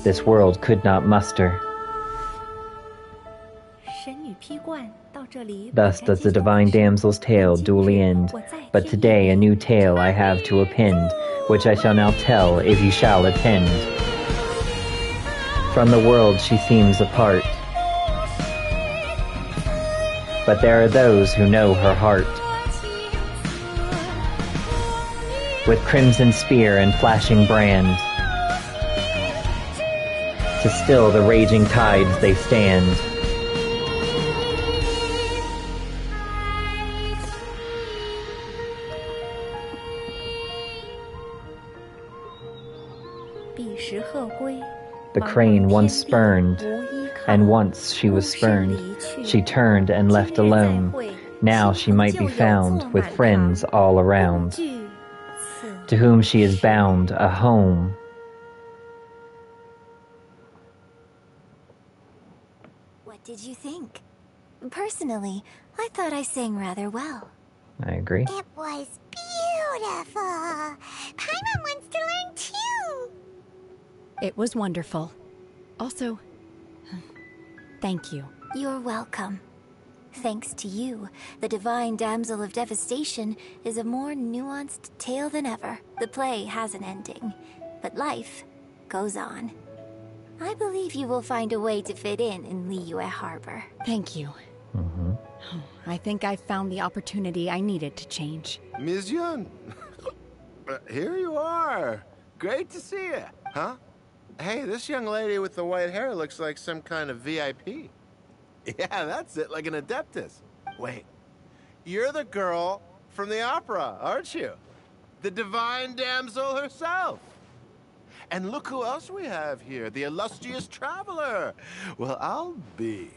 this world could not muster. Thus does the divine damsel's tale duly end. But today a new tale I have to append, which I shall now tell if you shall attend. From the world she seems apart, but there are those who know her heart. With crimson spear and flashing brand, to still the raging tides they stand. The crane once spurned, and once she was spurned. She turned and left alone. Now she might be found with friends all around, to whom she is bound a home. What did you think? Personally, I thought I sang rather well. I agree. It was beautiful. Paimon wants to learn too. It was wonderful. Also, thank you. You're welcome. Thanks to you, the Divine Damsel of Devastation is a more nuanced tale than ever. The play has an ending, but life goes on. I believe you will find a way to fit in Liyue Harbor. Thank you. I think I've found the opportunity I needed to change. Ms. Yun, here you are. Great to see you. Huh? Hey, this young lady with the white hair looks like some kind of VIP. Yeah, that's it, like an Adeptus. Wait, you're the girl from the opera, aren't you? The divine damsel herself. And look who else we have here, the illustrious traveler. Well, I'll be.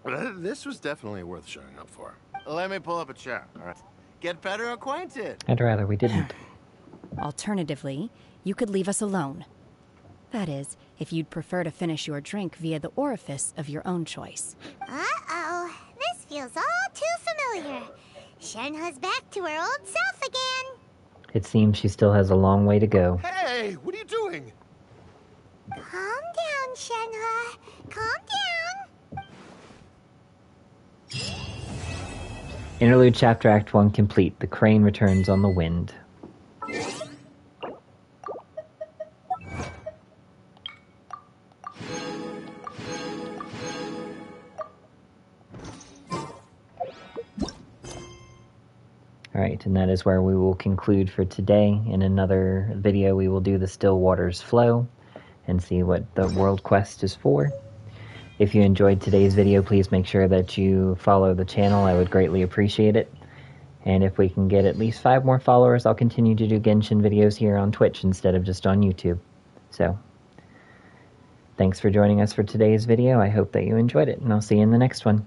This was definitely worth showing up for. Let me pull up a chair, all right? Get better acquainted. I'd rather we didn't. Alternatively, you could leave us alone. That is, if you'd prefer to finish your drink via the orifice of your own choice. Uh-oh. This feels all too familiar. Shenhe's back to her old self again. It seems she still has a long way to go. Hey, what are you doing? Calm down, Shenhe. Calm down. Interlude Chapter Act 1 complete. The crane returns on the wind. Alright, and that is where we will conclude for today. In another video we will do the Still Waters Flow and see what the world quest is for. If you enjoyed today's video, please make sure that you follow the channel. I would greatly appreciate it. And if we can get at least 5 more followers, I'll continue to do Genshin videos here on Twitch instead of just on YouTube. So, thanks for joining us for today's video. I hope that you enjoyed it, and I'll see you in the next one.